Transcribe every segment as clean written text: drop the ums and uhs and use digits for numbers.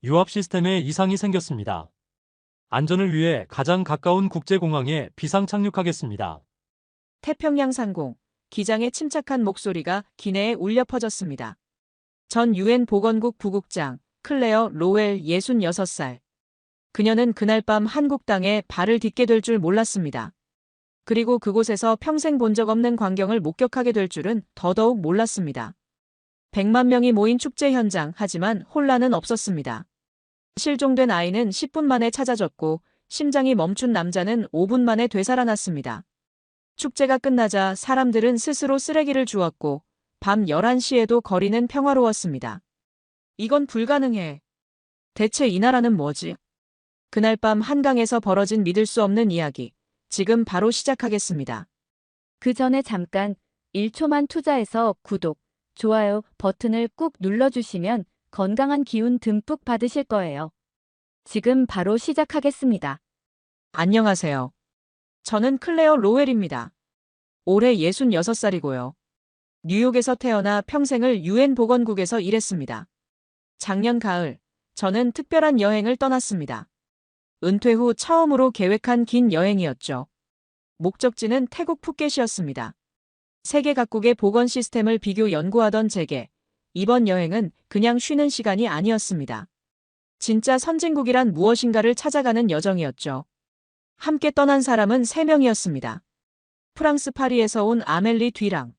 유압 시스템에 이상이 생겼습니다. 안전을 위해 가장 가까운 국제공항에 비상 착륙하겠습니다. 태평양 상공, 기장의 침착한 목소리가 기내에 울려 퍼졌습니다. 전 유엔 보건국 부국장, 클레어 로웰 66살. 그녀는 그날 밤 한국 땅에 발을 딛게 될 줄 몰랐습니다. 그리고 그곳에서 평생 본 적 없는 광경을 목격하게 될 줄은 더더욱 몰랐습니다. 100만 명이 모인 축제 현장, 하지만 혼란은 없었습니다. 실종된 아이는 10분 만에 찾아졌고 심장이 멈춘 남자는 5분 만에 되살아났습니다. 축제가 끝나자 사람들은 스스로 쓰레기를 주웠고 밤 11시에도 거리는 평화로웠습니다. 이건 불가능해. 대체 이 나라는 뭐지? 그날 밤 한강에서 벌어진 믿을 수 없는 이야기. 지금 바로 시작하겠습니다. 그 전에 잠깐 1초만 투자해서 구독, 좋아요 버튼을 꾹 눌러주시면 건강한 기운 듬뿍 받으실 거예요. 지금 바로 시작하겠습니다. 안녕하세요. 저는 클레어 로웰입니다. 올해 66살이고요. 뉴욕에서 태어나 평생을 유엔 보건국에서 일했습니다. 작년 가을, 저는 특별한 여행을 떠났습니다. 은퇴 후 처음으로 계획한 긴 여행이었죠. 목적지는 태국 푸켓이었습니다. 세계 각국의 보건 시스템을 비교 연구하던 제게 이번 여행은 그냥 쉬는 시간이 아니었습니다. 진짜 선진국이란 무엇인가를 찾아가는 여정이었죠. 함께 떠난 사람은 3명이었습니다. 프랑스 파리에서 온 아멜리 뒤랑,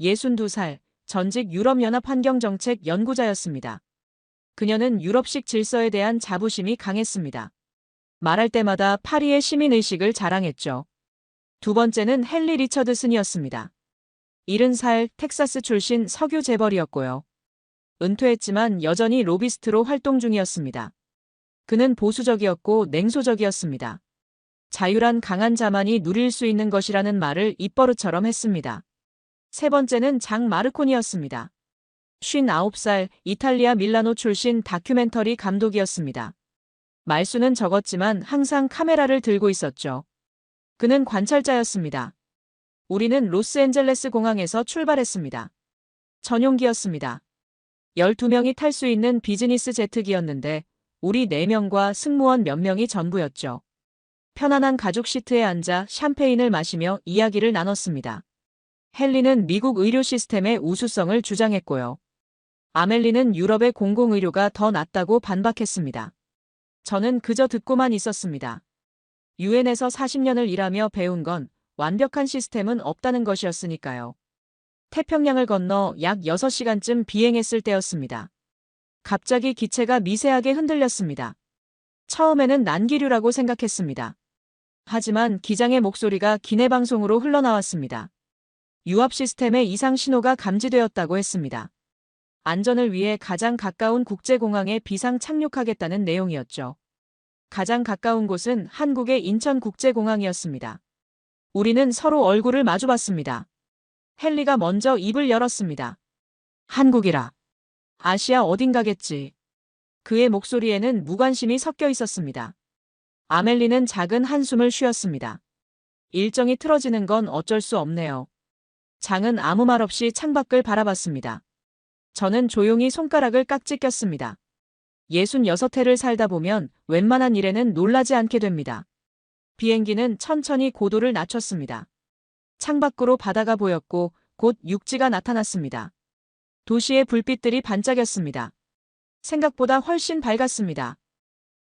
62살, 전직 유럽연합 환경정책 연구자였습니다. 그녀는 유럽식 질서에 대한 자부심이 강했습니다. 말할 때마다 파리의 시민의식을 자랑했죠. 두 번째는 헨리 리처드슨이었습니다. 70살 텍사스 출신 석유 재벌이었고요. 은퇴했지만 여전히 로비스트로 활동 중이었습니다. 그는 보수적이었고 냉소적이었습니다. 자유란 강한 자만이 누릴 수 있는 것이라는 말을 입버릇처럼 했습니다. 세 번째는 장 마르코니였습니다. 59살 이탈리아 밀라노 출신 다큐멘터리 감독이었습니다. 말수는 적었지만 항상 카메라를 들고 있었죠. 그는 관찰자였습니다. 우리는 로스앤젤레스 공항에서 출발했습니다. 전용기였습니다. 12명이 탈 수 있는 비즈니스 제트기였는데 우리 4명과 승무원 몇 명이 전부였죠. 편안한 가죽 시트에 앉아 샴페인을 마시며 이야기를 나눴습니다. 헨리는 미국 의료 시스템의 우수성을 주장했고요. 아멜리는 유럽의 공공의료가 더 낫다고 반박했습니다. 저는 그저 듣고만 있었습니다. 유엔에서 40년을 일하며 배운 건 완벽한 시스템은 없다는 것이었으니까요. 태평양을 건너 약 6시간쯤 비행했을 때였습니다. 갑자기 기체가 미세하게 흔들렸습니다. 처음에는 난기류라고 생각했습니다. 하지만 기장의 목소리가 기내방송으로 흘러나왔습니다. 유압 시스템의 이상 신호가 감지되었다고 했습니다. 안전을 위해 가장 가까운 국제공항에 비상 착륙하겠다는 내용이었죠. 가장 가까운 곳은 한국의 인천국제공항이었습니다. 우리는 서로 얼굴을 마주봤습니다. 헨리가 먼저 입을 열었습니다. 한국이라. 아시아 어딘가겠지. 그의 목소리에는 무관심이 섞여 있었습니다. 아멜리는 작은 한숨을 쉬었습니다. 일정이 틀어지는 건 어쩔 수 없네요. 장은 아무 말 없이 창밖을 바라봤습니다. 저는 조용히 손가락을 깍지 꼈습니다. 66회를 살다 보면 웬만한 일에는 놀라지 않게 됩니다. 비행기는 천천히 고도를 낮췄습니다. 창밖으로 바다가 보였고 곧 육지가 나타났습니다. 도시의 불빛들이 반짝였습니다. 생각보다 훨씬 밝았습니다.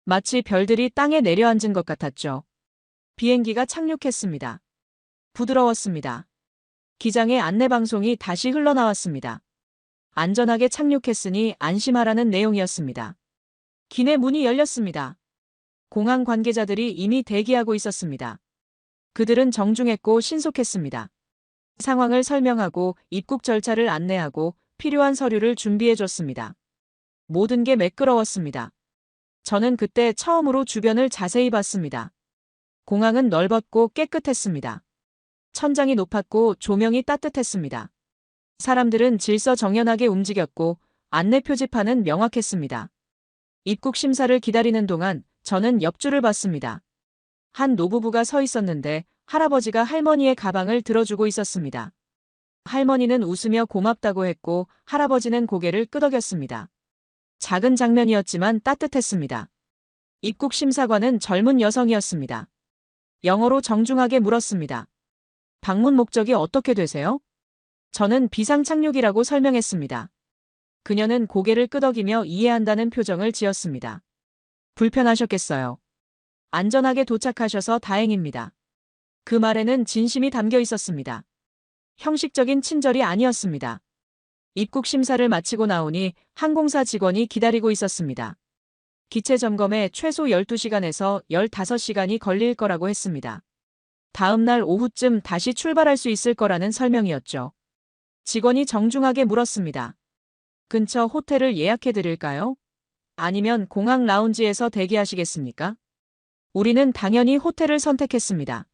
마치 별들이 땅에 내려앉은 것 같았죠. 비행기가 착륙했습니다. 부드러웠습니다. 기장의 안내방송이 다시 흘러나왔습니다. 안전하게 착륙했으니 안심하라는 내용이었습니다. 기내 문이 열렸습니다. 공항 관계자들이 이미 대기하고 있었습니다. 그들은 정중했고 신속했습니다. 상황을 설명하고 입국 절차를 안내하고 필요한 서류를 준비해줬습니다. 모든 게 매끄러웠습니다. 저는 그때 처음으로 주변을 자세히 봤습니다. 공항은 넓었고 깨끗했습니다. 천장이 높았고 조명이 따뜻했습니다. 사람들은 질서정연하게 움직였고 안내 표지판은 명확했습니다. 입국 심사를 기다리는 동안 저는 옆줄을 봤습니다. 한 노부부가 서 있었는데 할아버지가 할머니의 가방을 들어주고 있었습니다. 할머니는 웃으며 고맙다고 했고 할아버지는 고개를 끄덕였습니다. 작은 장면이었지만 따뜻했습니다. 입국 심사관은 젊은 여성이었습니다. 영어로 정중하게 물었습니다. 방문 목적이 어떻게 되세요? 저는 비상 착륙이라고 설명했습니다. 그녀는 고개를 끄덕이며 이해한다는 표정을 지었습니다. 불편하셨겠어요. 안전하게 도착하셔서 다행입니다. 그 말에는 진심이 담겨 있었습니다. 형식적인 친절이 아니었습니다. 입국 심사를 마치고 나오니 항공사 직원이 기다리고 있었습니다. 기체 점검에 최소 12시간에서 15시간이 걸릴 거라고 했습니다. 다음 날 오후쯤 다시 출발할 수 있을 거라는 설명이었죠. 직원이 정중하게 물었습니다. 근처 호텔을 예약해 드릴까요? 아니면 공항 라운지에서 대기하시겠습니까? 우리는 당연히 호텔을 선택했습니다.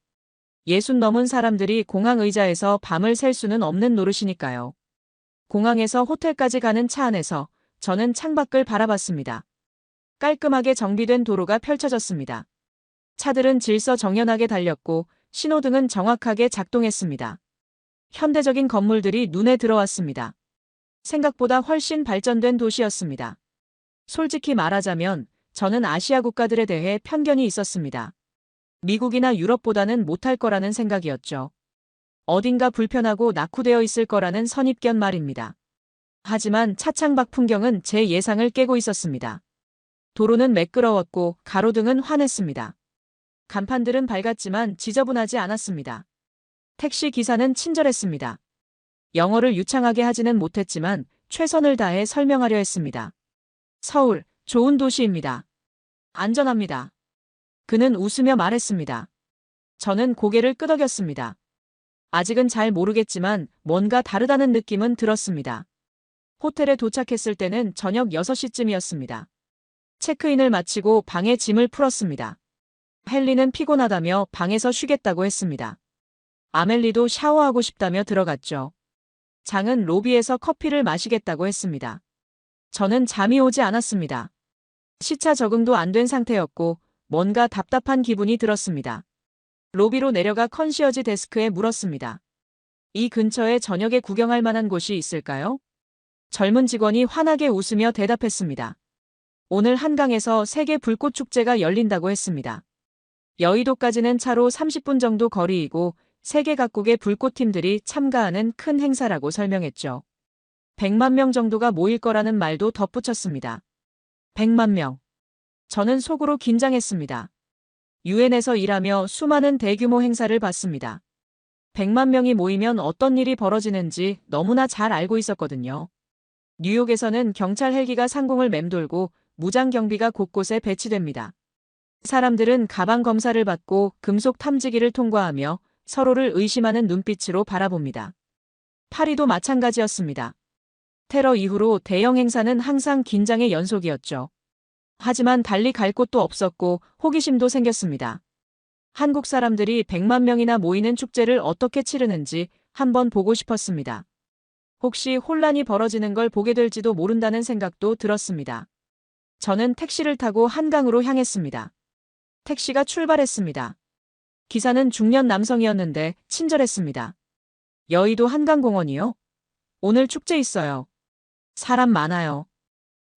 60 넘은 사람들이 공항 의자에서 밤을 샐 수는 없는 노릇이니까요. 공항에서 호텔까지 가는 차 안에서 저는 창밖을 바라봤습니다. 깔끔하게 정비된 도로가 펼쳐졌습니다. 차들은 질서정연하게 달렸고 신호등은 정확하게 작동했습니다. 현대적인 건물들이 눈에 들어왔습니다. 생각보다 훨씬 발전된 도시였습니다. 솔직히 말하자면 저는 아시아 국가들에 대해 편견이 있었습니다. 미국이나 유럽보다는 못할 거라는 생각이었죠. 어딘가 불편하고 낙후되어 있을 거라는 선입견 말입니다. 하지만 차창 밖 풍경은 제 예상을 깨고 있었습니다. 도로는 매끄러웠고 가로등은 환했습니다. 간판들은 밝았지만 지저분하지 않았습니다. 택시 기사는 친절했습니다. 영어를 유창하게 하지는 못했지만 최선을 다해 설명하려 했습니다. 서울, 좋은 도시입니다. 안전합니다. 그는 웃으며 말했습니다. 저는 고개를 끄덕였습니다. 아직은 잘 모르겠지만 뭔가 다르다는 느낌은 들었습니다. 호텔에 도착했을 때는 저녁 6시쯤이었습니다. 체크인을 마치고 방에 짐을 풀었습니다. 헨리는 피곤하다며 방에서 쉬겠다고 했습니다. 아멜리도 샤워하고 싶다며 들어갔죠. 장은 로비에서 커피를 마시겠다고 했습니다. 저는 잠이 오지 않았습니다. 시차 적응도 안 된 상태였고 뭔가 답답한 기분이 들었습니다. 로비로 내려가 컨시어지 데스크에 물었습니다. 이 근처에 저녁에 구경할 만한 곳이 있을까요? 젊은 직원이 환하게 웃으며 대답했습니다. 오늘 한강에서 세계 불꽃 축제가 열린다고 했습니다. 여의도까지는 차로 30분 정도 거리이고 세계 각국의 불꽃팀들이 참가하는 큰 행사라고 설명했죠. 100만 명 정도가 모일 거라는 말도 덧붙였습니다. 100만 명. 저는 속으로 긴장했습니다. 유엔에서 일하며 수많은 대규모 행사를 봤습니다. 100만 명이 모이면 어떤 일이 벌어지는지 너무나 잘 알고 있었거든요. 뉴욕에서는 경찰 헬기가 상공을 맴돌고 무장 경비가 곳곳에 배치됩니다. 사람들은 가방 검사를 받고 금속 탐지기를 통과하며 서로를 의심하는 눈빛으로 바라봅니다. 파리도 마찬가지였습니다. 테러 이후로 대형 행사는 항상 긴장의 연속이었죠. 하지만 달리 갈 곳도 없었고 호기심도 생겼습니다. 한국 사람들이 100만 명이나 모이는 축제를 어떻게 치르는지 한번 보고 싶었습니다. 혹시 혼란이 벌어지는 걸 보게 될지도 모른다는 생각도 들었습니다. 저는 택시를 타고 한강으로 향했습니다. 택시가 출발했습니다. 기사는 중년 남성이었는데 친절했습니다. 여의도 한강공원이요? 오늘 축제 있어요. 사람 많아요.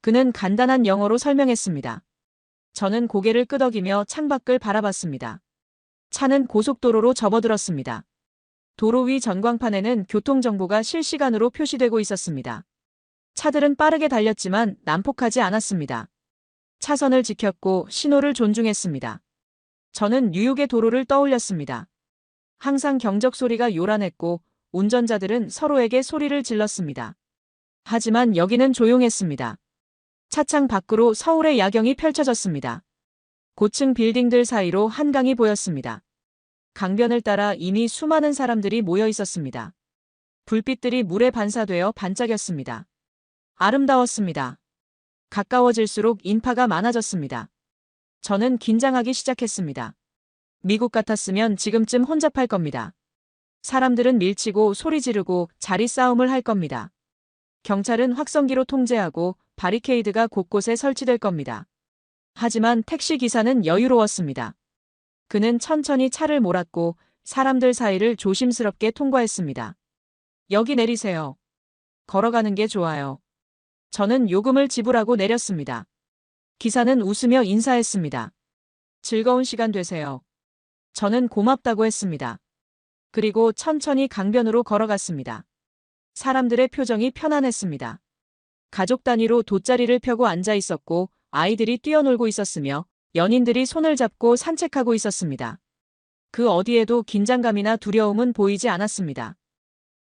그는 간단한 영어로 설명했습니다. 저는 고개를 끄덕이며 창밖을 바라봤습니다. 차는 고속도로로 접어들었습니다. 도로 위 전광판에는 교통정보가 실시간으로 표시되고 있었습니다. 차들은 빠르게 달렸지만 난폭하지 않았습니다. 차선을 지켰고 신호를 존중했습니다. 저는 뉴욕의 도로를 떠올렸습니다. 항상 경적 소리가 요란했고 운전자들은 서로에게 소리를 질렀습니다. 하지만 여기는 조용했습니다. 차창 밖으로 서울의 야경이 펼쳐졌습니다. 고층 빌딩들 사이로 한강이 보였습니다. 강변을 따라 이미 수많은 사람들이 모여 있었습니다. 불빛들이 물에 반사되어 반짝였습니다. 아름다웠습니다. 가까워질수록 인파가 많아졌습니다. 저는 긴장하기 시작했습니다. 미국 같았으면 지금쯤 혼잡할 겁니다. 사람들은 밀치고 소리 지르고 자리 싸움을 할 겁니다. 경찰은 확성기로 통제하고 바리케이드가 곳곳에 설치될 겁니다. 하지만 택시 기사는 여유로웠습니다. 그는 천천히 차를 몰았고 사람들 사이를 조심스럽게 통과했습니다. 여기 내리세요. 걸어가는 게 좋아요. 저는 요금을 지불하고 내렸습니다. 기사는 웃으며 인사했습니다. 즐거운 시간 되세요. 저는 고맙다고 했습니다. 그리고 천천히 강변으로 걸어갔습니다. 사람들의 표정이 편안했습니다. 가족 단위로 돗자리를 펴고 앉아 있었고 아이들이 뛰어놀고 있었으며 연인들이 손을 잡고 산책하고 있었습니다. 그 어디에도 긴장감이나 두려움은 보이지 않았습니다.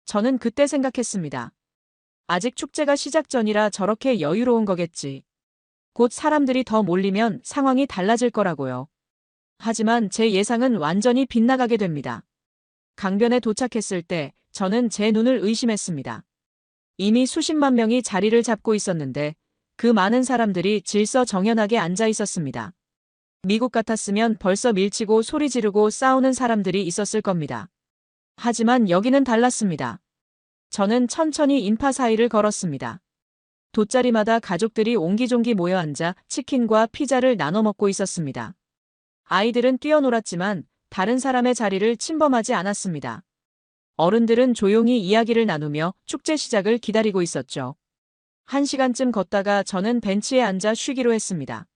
저는 그때 생각했습니다. 아직 축제가 시작 전이라 저렇게 여유로운 거겠지. 곧 사람들이 더 몰리면 상황이 달라질 거라고요. 하지만 제 예상은 완전히 빗나가게 됩니다. 강변에 도착했을 때 저는 제 눈을 의심했습니다. 이미 수십만 명이 자리를 잡고 있었는데 그 많은 사람들이 질서정연하게 앉아 있었습니다. 미국 같았으면 벌써 밀치고 소리 지르고 싸우는 사람들이 있었을 겁니다. 하지만 여기는 달랐습니다. 저는 천천히 인파 사이를 걸었습니다. 돗자리마다 가족들이 옹기종기 모여 앉아 치킨과 피자를 나눠 먹고 있었습니다. 아이들은 뛰어놀았지만 다른 사람의 자리를 침범하지 않았습니다. 어른들은 조용히 이야기를 나누며 축제 시작을 기다리고 있었죠. 1시간쯤 걷다가 저는 벤치에 앉아 쉬기로 했습니다.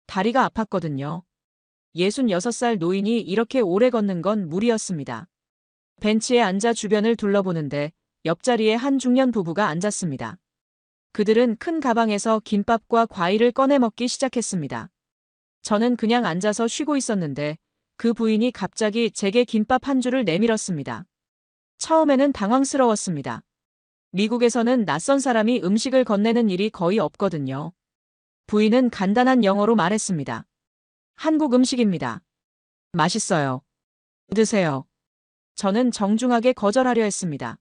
다리가 아팠거든요. 66살 노인이 이렇게 오래 걷는 건 무리였습니다. 벤치에 앉아 주변을 둘러보는데 옆자리에 한 중년 부부가 앉았습니다. 그들은 큰 가방에서 김밥과 과일을 꺼내 먹기 시작했습니다. 저는 그냥 앉아서 쉬고 있었는데 그 부인이 갑자기 제게 김밥 한 줄을 내밀었습니다. 처음에는 당황스러웠습니다. 미국에서는 낯선 사람이 음식을 건네는 일이 거의 없거든요. 부인은 간단한 영어로 말했습니다. 한국 음식입니다. 맛있어요. 드세요. 저는 정중하게 거절하려 했습니다.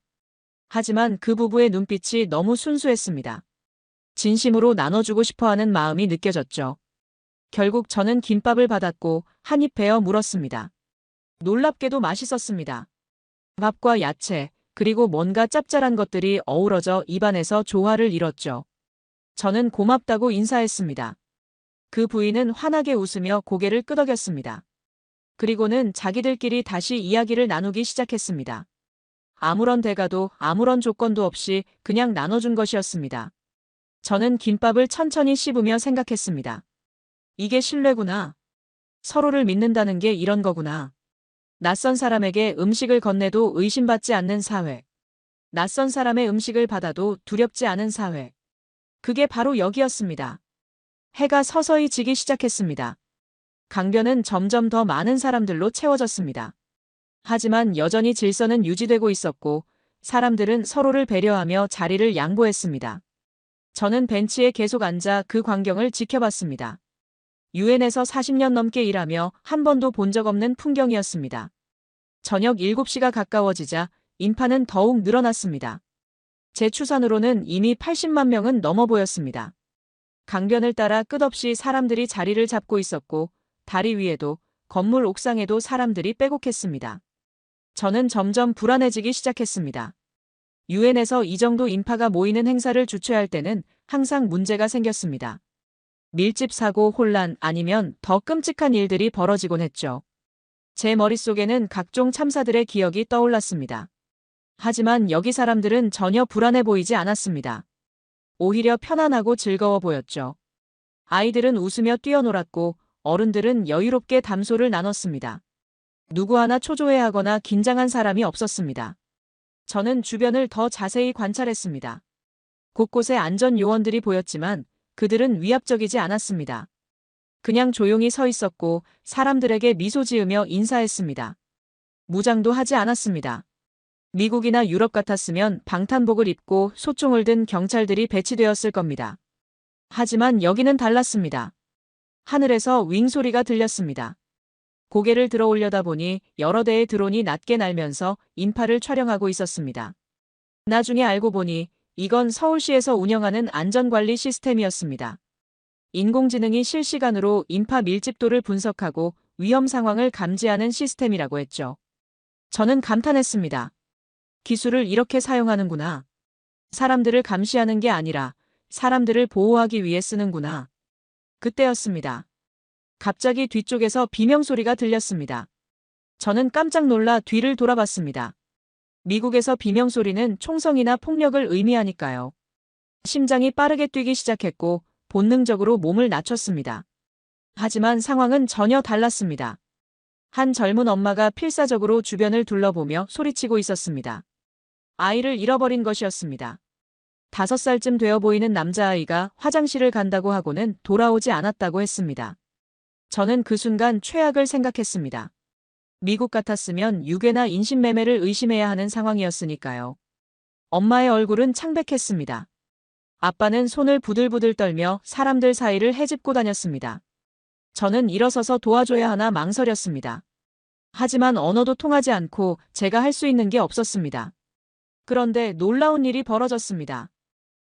하지만 그 부부의 눈빛이 너무 순수했습니다. 진심으로 나눠주고 싶어하는 마음이 느껴졌죠. 결국 저는 김밥을 받았고 한 입 베어 물었습니다. 놀랍게도 맛있었습니다. 밥과 야채, 그리고 뭔가 짭짤한 것들이 어우러져 입안에서 조화를 이뤘죠. 저는 고맙다고 인사했습니다. 그 부인은 환하게 웃으며 고개를 끄덕였습니다. 그리고는 자기들끼리 다시 이야기를 나누기 시작했습니다. 아무런 대가도 아무런 조건도 없이 그냥 나눠준 것이었습니다. 저는 김밥을 천천히 씹으며 생각했습니다. 이게 신뢰구나. 서로를 믿는다는 게 이런 거구나. 낯선 사람에게 음식을 건네도 의심받지 않는 사회. 낯선 사람의 음식을 받아도 두렵지 않은 사회. 그게 바로 여기였습니다. 해가 서서히 지기 시작했습니다. 강변은 점점 더 많은 사람들로 채워졌습니다. 하지만 여전히 질서는 유지되고 있었고 사람들은 서로를 배려하며 자리를 양보했습니다. 저는 벤치에 계속 앉아 그 광경을 지켜봤습니다. 유엔에서 40년 넘게 일하며 한 번도 본 적 없는 풍경이었습니다. 저녁 7시가 가까워지자 인파는 더욱 늘어났습니다. 제 추산으로는 이미 80만 명은 넘어 보였습니다. 강변을 따라 끝없이 사람들이 자리를 잡고 있었고 다리 위에도 건물 옥상에도 사람들이 빼곡했습니다. 저는 점점 불안해지기 시작했습니다. 유엔에서 이 정도 인파가 모이는 행사를 주최할 때는 항상 문제가 생겼습니다. 밀집 사고, 혼란 아니면 더 끔찍한 일들이 벌어지곤 했죠. 제 머릿속에는 각종 참사들의 기억이 떠올랐습니다. 하지만 여기 사람들은 전혀 불안해 보이지 않았습니다. 오히려 편안하고 즐거워 보였죠. 아이들은 웃으며 뛰어놀았고 어른들은 여유롭게 담소를 나눴습니다. 누구 하나 초조해하거나 긴장한 사람이 없었습니다. 저는 주변을 더 자세히 관찰했습니다. 곳곳에 안전 요원들이 보였지만 그들은 위압적이지 않았습니다. 그냥 조용히 서 있었고 사람들에게 미소 지으며 인사했습니다. 무장도 하지 않았습니다. 미국이나 유럽 같았으면 방탄복을 입고 소총을 든 경찰들이 배치되었을 겁니다. 하지만 여기는 달랐습니다. 하늘에서 윙 소리가 들렸습니다. 고개를 들어 올려다 보니 여러 대의 드론이 낮게 날면서 인파를 촬영하고 있었습니다. 나중에 알고 보니 이건 서울시에서 운영하는 안전관리 시스템이었습니다. 인공지능이 실시간으로 인파 밀집도를 분석하고 위험 상황을 감지하는 시스템이라고 했죠. 저는 감탄했습니다. 기술을 이렇게 사용하는구나. 사람들을 감시하는 게 아니라 사람들을 보호하기 위해 쓰는구나. 그때였습니다. 갑자기 뒤쪽에서 비명소리가 들렸습니다. 저는 깜짝 놀라 뒤를 돌아봤습니다. 미국에서 비명소리는 총성이나 폭력을 의미하니까요. 심장이 빠르게 뛰기 시작했고 본능적으로 몸을 낮췄습니다. 하지만 상황은 전혀 달랐습니다. 한 젊은 엄마가 필사적으로 주변을 둘러보며 소리치고 있었습니다. 아이를 잃어버린 것이었습니다. 5살쯤 되어 보이는 남자아이가 화장실을 간다고 하고는 돌아오지 않았다고 했습니다. 저는 그 순간 최악을 생각했습니다. 미국 같았으면 유괴나 인신매매를 의심해야 하는 상황이었으니까요. 엄마의 얼굴은 창백했습니다. 아빠는 손을 부들부들 떨며 사람들 사이를 헤집고 다녔습니다. 저는 일어서서 도와줘야 하나 망설였습니다. 하지만 언어도 통하지 않고 제가 할 수 있는 게 없었습니다. 그런데 놀라운 일이 벌어졌습니다.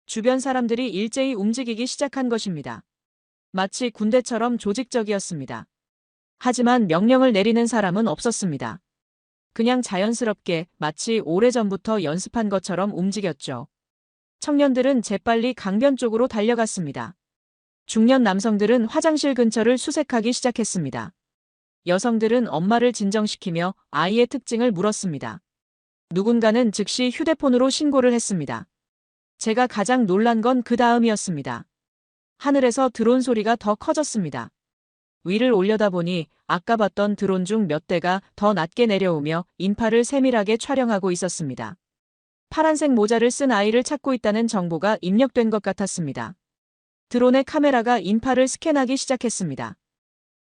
주변 사람들이 일제히 움직이기 시작한 것입니다. 마치 군대처럼 조직적이었습니다. 하지만 명령을 내리는 사람은 없었습니다. 그냥 자연스럽게 마치 오래전부터 연습한 것처럼 움직였죠. 청년들은 재빨리 강변 쪽으로 달려갔습니다. 중년 남성들은 화장실 근처를 수색하기 시작했습니다. 여성들은 엄마를 진정시키며 아이의 특징을 물었습니다. 누군가는 즉시 휴대폰으로 신고를 했습니다. 제가 가장 놀란 건 그 다음이었습니다. 하늘에서 드론 소리가 더 커졌습니다. 위를 올려다보니 아까 봤던 드론 중 몇 대가 더 낮게 내려오며 인파를 세밀하게 촬영하고 있었습니다. 파란색 모자를 쓴 아이를 찾고 있다는 정보가 입력된 것 같았습니다. 드론의 카메라가 인파를 스캔하기 시작했습니다.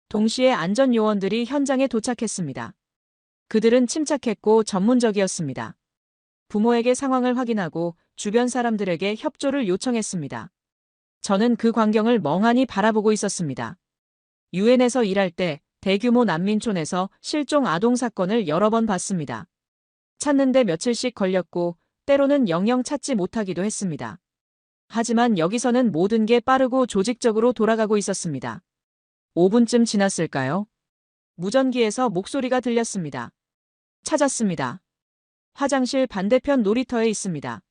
동시에 안전요원들이 현장에 도착했습니다. 그들은 침착했고 전문적이었습니다. 부모에게 상황을 확인하고 주변 사람들에게 협조를 요청했습니다. 저는 그 광경을 멍하니 바라보고 있었습니다. 유엔에서 일할 때 대규모 난민촌에서 실종 아동 사건을 여러 번 봤습니다. 찾는데 며칠씩 걸렸고 때로는 영영 찾지 못하기도 했습니다. 하지만 여기서는 모든 게 빠르고 조직적으로 돌아가고 있었습니다. 5분쯤 지났을까요? 무전기에서 목소리가 들렸습니다. 찾았습니다. 화장실 반대편 놀이터에 있습니다.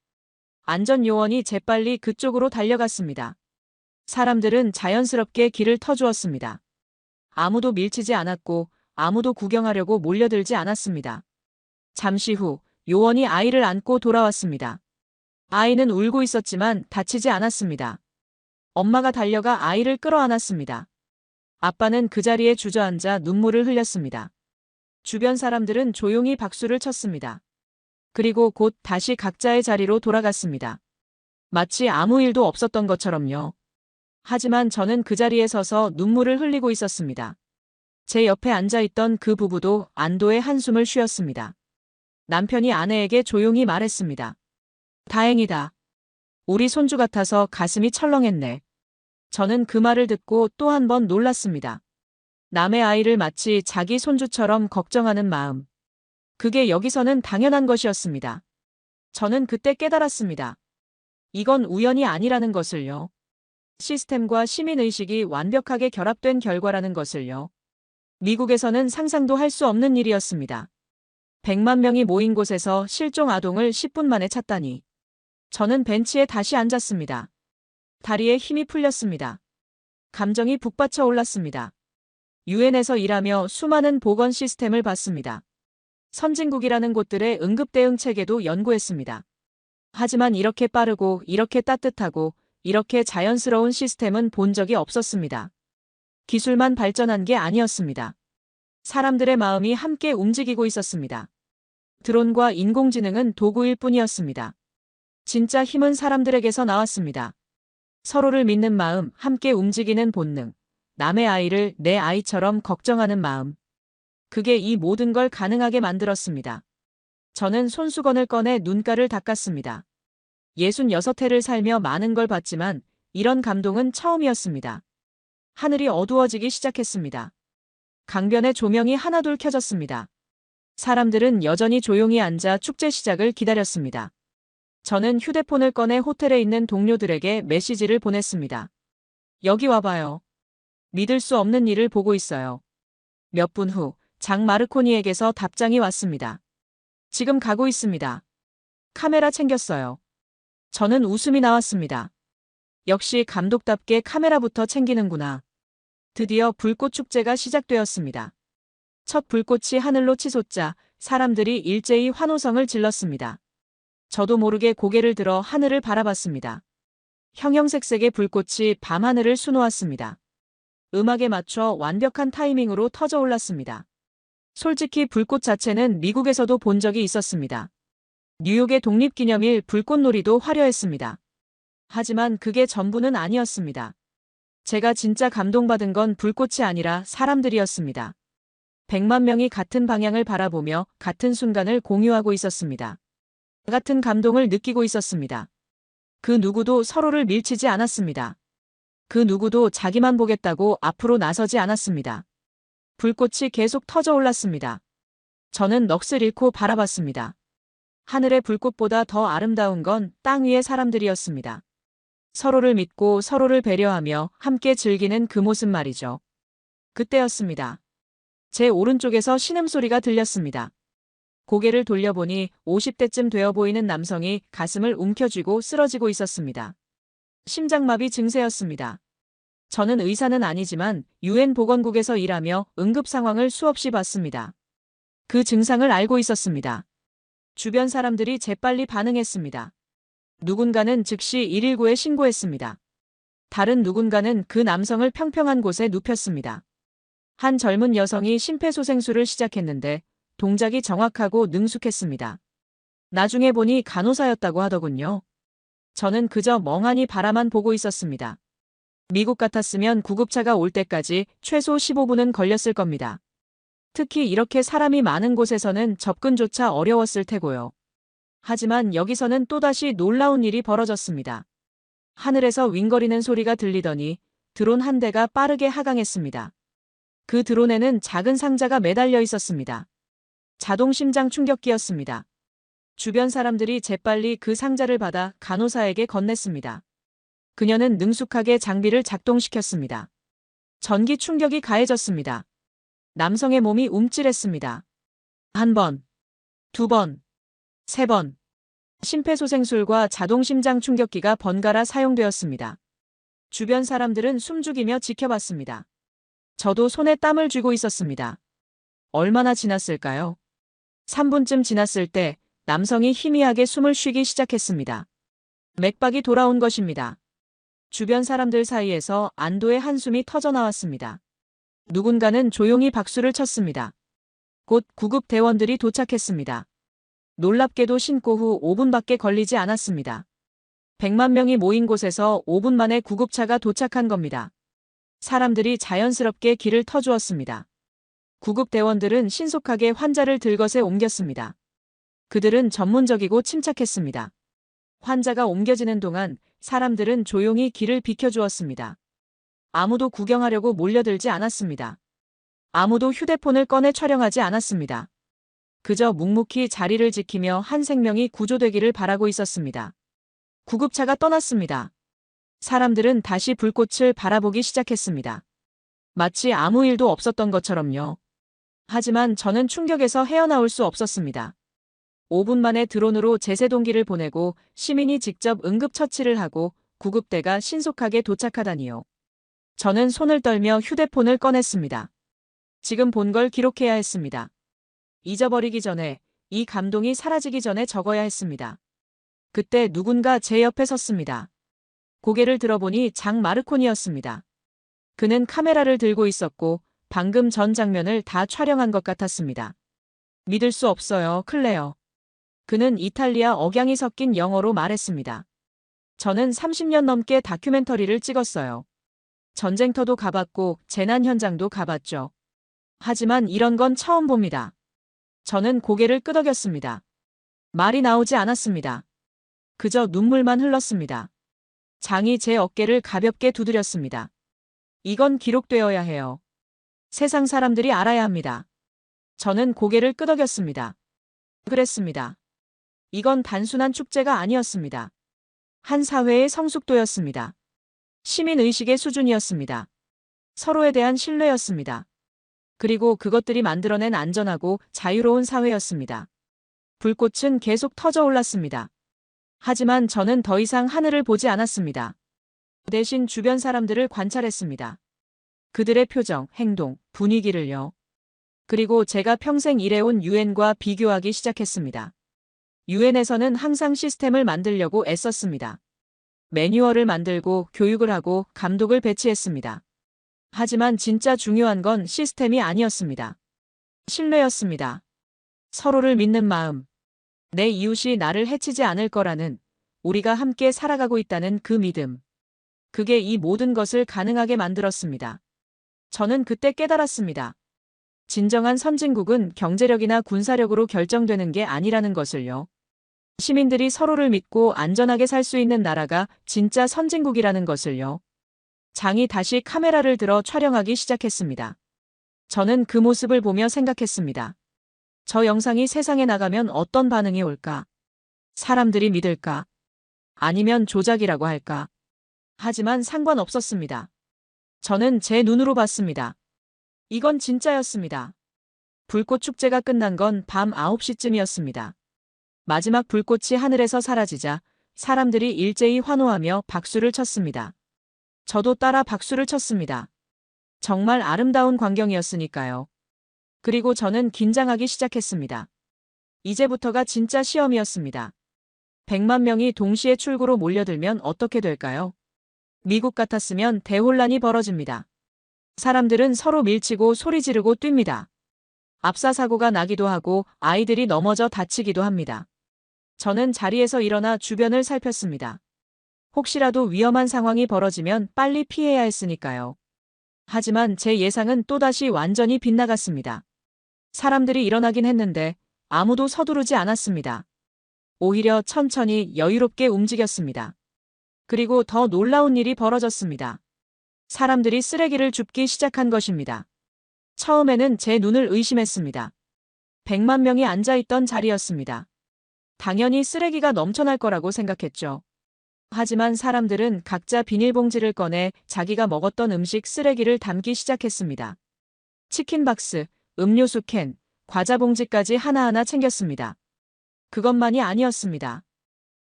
안전요원이 재빨리 그쪽으로 달려갔습니다. 사람들은 자연스럽게 길을 터주었습니다. 아무도 밀치지 않았고 아무도 구경하려고 몰려들지 않았습니다. 잠시 후 요원이 아이를 안고 돌아왔습니다. 아이는 울고 있었지만 다치지 않았습니다. 엄마가 달려가 아이를 끌어안았습니다. 아빠는 그 자리에 주저앉아 눈물을 흘렸습니다. 주변 사람들은 조용히 박수를 쳤습니다. 그리고 곧 다시 각자의 자리로 돌아갔습니다. 마치 아무 일도 없었던 것처럼요. 하지만 저는 그 자리에 서서 눈물을 흘리고 있었습니다. 제 옆에 앉아있던 그 부부도 안도의 한숨을 쉬었습니다. 남편이 아내에게 조용히 말했습니다. 다행이다. 우리 손주 같아서 가슴이 철렁했네. 저는 그 말을 듣고 또 한 번 놀랐습니다. 남의 아이를 마치 자기 손주처럼 걱정하는 마음. 그게 여기서는 당연한 것이었습니다. 저는 그때 깨달았습니다. 이건 우연이 아니라는 것을요. 시스템과 시민의식이 완벽하게 결합된 결과라는 것을요. 미국에서는 상상도 할 수 없는 일이었습니다. 100만 명이 모인 곳에서 실종 아동을 10분 만에 찾다니. 저는 벤치에 다시 앉았습니다. 다리에 힘이 풀렸습니다. 감정이 북받쳐 올랐습니다. 유엔에서 일하며 수많은 보건 시스템을 봤습니다. 선진국이라는 곳들의 응급대응 체계도 연구했습니다. 하지만 이렇게 빠르고 이렇게 따뜻하고 이렇게 자연스러운 시스템은 본 적이 없었습니다. 기술만 발전한 게 아니었습니다. 사람들의 마음이 함께 움직이고 있었습니다. 드론과 인공지능은 도구일 뿐이었습니다. 진짜 힘은 사람들에게서 나왔습니다. 서로를 믿는 마음, 함께 움직이는 본능, 남의 아이를 내 아이처럼 걱정하는 마음. 그게 이 모든 걸 가능하게 만들었습니다. 저는 손수건을 꺼내 눈가를 닦았습니다. 66해를 살며 많은 걸 봤지만 이런 감동은 처음이었습니다. 하늘이 어두워지기 시작했습니다. 강변의 조명이 하나둘 켜졌습니다. 사람들은 여전히 조용히 앉아 축제 시작을 기다렸습니다. 저는 휴대폰을 꺼내 호텔에 있는 동료들에게 메시지를 보냈습니다. 여기 와봐요. 믿을 수 없는 일을 보고 있어요. 몇 분 후 장 마르코니에게서 답장이 왔습니다. 지금 가고 있습니다. 카메라 챙겼어요. 저는 웃음이 나왔습니다. 역시 감독답게 카메라부터 챙기는구나. 드디어 불꽃 축제가 시작되었습니다. 첫 불꽃이 하늘로 치솟자 사람들이 일제히 환호성을 질렀습니다. 저도 모르게 고개를 들어 하늘을 바라봤습니다. 형형색색의 불꽃이 밤하늘을 수놓았습니다. 음악에 맞춰 완벽한 타이밍으로 터져 올랐습니다. 솔직히 불꽃 자체는 미국에서도 본 적이 있었습니다. 뉴욕의 독립기념일 불꽃놀이도 화려했습니다. 하지만 그게 전부는 아니었습니다. 제가 진짜 감동받은 건 불꽃이 아니라 사람들이었습니다. 100만 명이 같은 방향을 바라보며 같은 순간을 공유하고 있었습니다. 같은 감동을 느끼고 있었습니다. 그 누구도 서로를 밀치지 않았습니다. 그 누구도 자기만 보겠다고 앞으로 나서지 않았습니다. 불꽃이 계속 터져 올랐습니다. 저는 넋을 잃고 바라봤습니다. 하늘의 불꽃보다 더 아름다운 건 땅 위의 사람들이었습니다. 서로를 믿고 서로를 배려하며 함께 즐기는 그 모습 말이죠. 그때였습니다. 제 오른쪽에서 신음소리가 들렸습니다. 고개를 돌려보니 50대쯤 되어 보이는 남성이 가슴을 움켜쥐고 쓰러지고 있었습니다. 심장마비 증세였습니다. 저는 의사는 아니지만 유엔 보건국에서 일하며 응급 상황을 수없이 봤습니다. 그 증상을 알고 있었습니다. 주변 사람들이 재빨리 반응했습니다. 누군가는 즉시 119에 신고했습니다. 다른 누군가는 그 남성을 평평한 곳에 눕혔습니다. 한 젊은 여성이 심폐소생술을 시작했는데 동작이 정확하고 능숙했습니다. 나중에 보니 간호사였다고 하더군요. 저는 그저 멍하니 바라만 보고 있었습니다. 미국 같았으면 구급차가 올 때까지 최소 15분은 걸렸을 겁니다. 특히 이렇게 사람이 많은 곳에서는 접근조차 어려웠을 테고요. 하지만 여기서는 또다시 놀라운 일이 벌어졌습니다. 하늘에서 윙거리는 소리가 들리더니 드론 한 대가 빠르게 하강했습니다. 그 드론에는 작은 상자가 매달려 있었습니다. 자동 심장 충격기였습니다. 주변 사람들이 재빨리 그 상자를 받아 간호사에게 건넸습니다. 그녀는 능숙하게 장비를 작동시켰습니다. 전기 충격이 가해졌습니다. 남성의 몸이 움찔했습니다. 한 번, 두 번, 세 번. 심폐소생술과 자동 심장 충격기가 번갈아 사용되었습니다. 주변 사람들은 숨죽이며 지켜봤습니다. 저도 손에 땀을 쥐고 있었습니다. 얼마나 지났을까요? 3분쯤 지났을 때 남성이 희미하게 숨을 쉬기 시작했습니다. 맥박이 돌아온 것입니다. 주변 사람들 사이에서 안도의 한숨이 터져나왔습니다. 누군가는 조용히 박수를 쳤습니다. 곧 구급 대원들이 도착했습니다. 놀랍게도 신고 후 5분밖에 걸리지 않았습니다. 100만 명이 모인 곳에서 5분 만에 구급차가 도착한 겁니다. 사람들이 자연스럽게 길을 터주었습니다. 구급대원들은 신속하게 환자를 들것에 옮겼습니다. 그들은 전문적이고 침착했습니다. 환자가 옮겨지는 동안 사람들은 조용히 길을 비켜주었습니다. 아무도 구경하려고 몰려들지 않았습니다. 아무도 휴대폰을 꺼내 촬영하지 않았습니다. 그저 묵묵히 자리를 지키며 한 생명이 구조되기를 바라고 있었습니다. 구급차가 떠났습니다. 사람들은 다시 불꽃을 바라보기 시작했습니다. 마치 아무 일도 없었던 것처럼요. 하지만 저는 충격에서 헤어나올 수 없었습니다. 5분 만에 드론으로 제세동기를 보내고 시민이 직접 응급처치를 하고 구급대가 신속하게 도착하다니요. 저는 손을 떨며 휴대폰을 꺼냈습니다. 지금 본 걸 기록해야 했습니다. 잊어버리기 전에, 이 감동이 사라지기 전에 적어야 했습니다. 그때 누군가 제 옆에 섰습니다. 고개를 들어보니 장 마르코니였습니다. 그는 카메라를 들고 있었고 방금 전 장면을 다 촬영한 것 같았습니다. 믿을 수 없어요, 클레어. 그는 이탈리아 억양이 섞인 영어로 말했습니다. 저는 30년 넘게 다큐멘터리를 찍었어요. 전쟁터도 가봤고 재난 현장도 가봤죠. 하지만 이런 건 처음 봅니다. 저는 고개를 끄덕였습니다. 말이 나오지 않았습니다. 그저 눈물만 흘렀습니다. 장이 제 어깨를 가볍게 두드렸습니다. 이건 기록되어야 해요. 세상 사람들이 알아야 합니다. 저는 고개를 끄덕였습니다. 그랬습니다. 이건 단순한 축제가 아니었습니다. 한 사회의 성숙도였습니다. 시민의식의 수준이었습니다. 서로에 대한 신뢰였습니다. 그리고 그것들이 만들어낸 안전하고 자유로운 사회였습니다. 불꽃은 계속 터져 올랐습니다. 하지만 저는 더 이상 하늘을 보지 않았습니다. 대신 주변 사람들을 관찰했습니다. 그들의 표정, 행동, 분위기를요. 그리고 제가 평생 일해온 유엔과 비교하기 시작했습니다. 유엔에서는 항상 시스템을 만들려고 애썼습니다. 매뉴얼을 만들고 교육을 하고 감독을 배치했습니다. 하지만 진짜 중요한 건 시스템이 아니었습니다. 신뢰였습니다. 서로를 믿는 마음. 내 이웃이 나를 해치지 않을 거라는, 우리가 함께 살아가고 있다는 그 믿음. 그게 이 모든 것을 가능하게 만들었습니다. 저는 그때 깨달았습니다. 진정한 선진국은 경제력이나 군사력으로 결정되는 게 아니라는 것을요. 시민들이 서로를 믿고 안전하게 살 수 있는 나라가 진짜 선진국이라는 것을요. 장이 다시 카메라를 들어 촬영하기 시작했습니다. 저는 그 모습을 보며 생각했습니다. 저 영상이 세상에 나가면 어떤 반응이 올까? 사람들이 믿을까? 아니면 조작이라고 할까? 하지만 상관없었습니다. 저는 제 눈으로 봤습니다. 이건 진짜였습니다. 불꽃 축제가 끝난 건 밤 9시쯤이었습니다. 마지막 불꽃이 하늘에서 사라지자 사람들이 일제히 환호하며 박수를 쳤습니다. 저도 따라 박수를 쳤습니다. 정말 아름다운 광경이었으니까요. 그리고 저는 긴장하기 시작했습니다. 이제부터가 진짜 시험이었습니다. 100만 명이 동시에 출구로 몰려들면 어떻게 될까요? 미국 같았으면 대혼란이 벌어집니다. 사람들은 서로 밀치고 소리 지르고 뜁니다. 압사사고가 나기도 하고 아이들이 넘어져 다치기도 합니다. 저는 자리에서 일어나 주변을 살폈습니다. 혹시라도 위험한 상황이 벌어지면 빨리 피해야 했으니까요. 하지만 제 예상은 또다시 완전히 빗나갔습니다. 사람들이 일어나긴 했는데 아무도 서두르지 않았습니다. 오히려 천천히 여유롭게 움직였습니다. 그리고 더 놀라운 일이 벌어졌습니다. 사람들이 쓰레기를 줍기 시작한 것입니다. 처음에는 제 눈을 의심했습니다. 100만 명이 앉아있던 자리였습니다. 당연히 쓰레기가 넘쳐날 거라고 생각했죠. 하지만 사람들은 각자 비닐봉지를 꺼내 자기가 먹었던 음식 쓰레기를 담기 시작했습니다. 치킨 박스, 음료수 캔, 과자 봉지까지 하나하나 챙겼습니다. 그것만이 아니었습니다.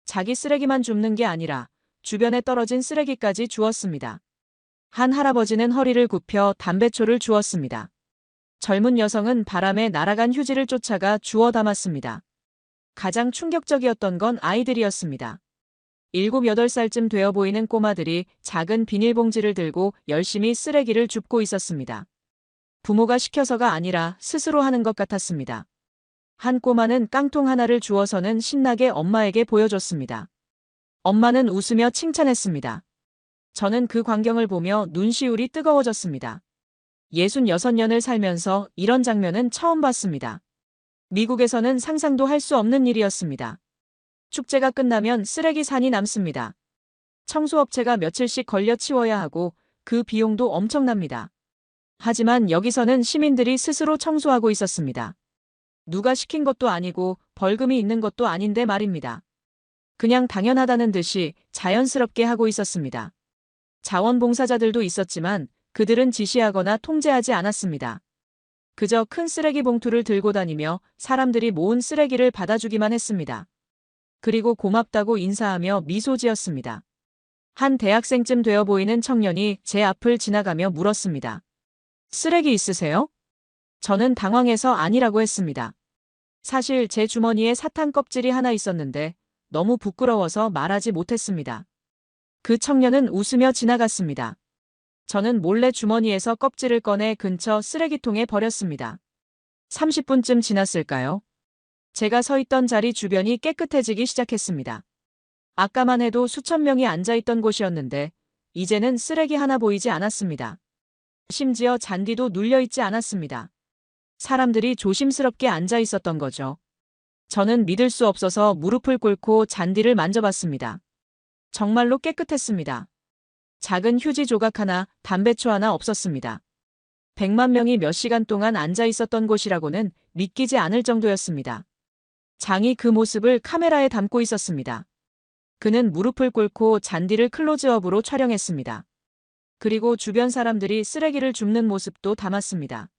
자기 쓰레기만 줍는 게 아니라 주변에 떨어진 쓰레기까지 주웠습니다. 한 할아버지는 허리를 굽혀 담배초를 주웠습니다. 젊은 여성은 바람에 날아간 휴지를 쫓아가 주워 담았습니다. 가장 충격적이었던 건 아이들이었습니다. 7, 8살쯤 되어 보이는 꼬마들이 작은 비닐봉지를 들고 열심히 쓰레기를 줍고 있었습니다. 부모가 시켜서가 아니라 스스로 하는 것 같았습니다. 한 꼬마는 깡통 하나를 주워서는 신나게 엄마에게 보여줬습니다. 엄마는 웃으며 칭찬했습니다. 저는 그 광경을 보며 눈시울이 뜨거워졌습니다. 66년을 살면서 이런 장면은 처음 봤습니다. 미국에서는 상상도 할 수 없는 일이었습니다. 축제가 끝나면 쓰레기 산이 남습니다. 청소업체가 며칠씩 걸려 치워야 하고 그 비용도 엄청납니다. 하지만 여기서는 시민들이 스스로 청소하고 있었습니다. 누가 시킨 것도 아니고 벌금이 있는 것도 아닌데 말입니다. 그냥 당연하다는 듯이 자연스럽게 하고 있었습니다. 자원봉사자들도 있었지만 그들은 지시하거나 통제하지 않았습니다. 그저 큰 쓰레기 봉투를 들고 다니며 사람들이 모은 쓰레기를 받아주기만 했습니다. 그리고 고맙다고 인사하며 미소 지었습니다. 한 대학생쯤 되어 보이는 청년이 제 앞을 지나가며 물었습니다. 쓰레기 있으세요? 저는 당황해서 아니라고 했습니다. 사실 제 주머니에 사탕 껍질이 하나 있었는데 너무 부끄러워서 말하지 못했습니다. 그 청년은 웃으며 지나갔습니다. 저는 몰래 주머니에서 껍질을 꺼내 근처 쓰레기통에 버렸습니다. 30분쯤 지났을까요? 제가 서 있던 자리 주변이 깨끗해지기 시작했습니다. 아까만 해도 수천 명이 앉아있던 곳이었는데 이제는 쓰레기 하나 보이지 않았습니다. 심지어 잔디도 눌려있지 않았습니다. 사람들이 조심스럽게 앉아 있었던 거죠. 저는 믿을 수 없어서 무릎을 꿇고 잔디를 만져봤습니다. 정말로 깨끗했습니다. 작은 휴지 조각 하나, 담배초 하나 없었습니다. 100만 명이 몇 시간 동안 앉아 있었던 곳이라고는 믿기지 않을 정도였습니다. 장이 그 모습을 카메라에 담고 있었습니다. 그는 무릎을 꿇고 잔디를 클로즈업으로 촬영했습니다. 그리고 주변 사람들이 쓰레기를 줍는 모습도 담았습니다.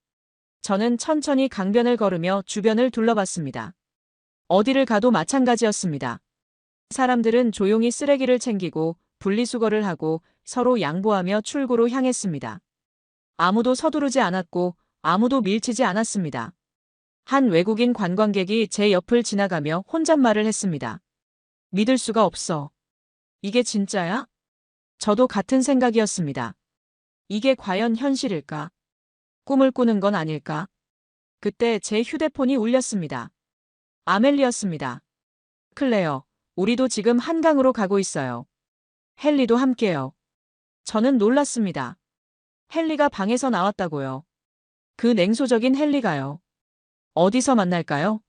저는 천천히 강변을 걸으며 주변을 둘러봤습니다. 어디를 가도 마찬가지였습니다. 사람들은 조용히 쓰레기를 챙기고 분리수거를 하고 서로 양보하며 출구로 향했습니다. 아무도 서두르지 않았고 아무도 밀치지 않았습니다. 한 외국인 관광객이 제 옆을 지나가며 혼잣말을 했습니다. 믿을 수가 없어. 이게 진짜야? 저도 같은 생각이었습니다. 이게 과연 현실일까? 꿈을 꾸는 건 아닐까? 그때 제 휴대폰이 울렸습니다. 아멜리였습니다. 클레어, 우리도 지금 한강으로 가고 있어요. 헨리도 함께요. 저는 놀랐습니다. 헨리가 방에서 나왔다고요. 그 냉소적인 헨리가요. 어디서 만날까요?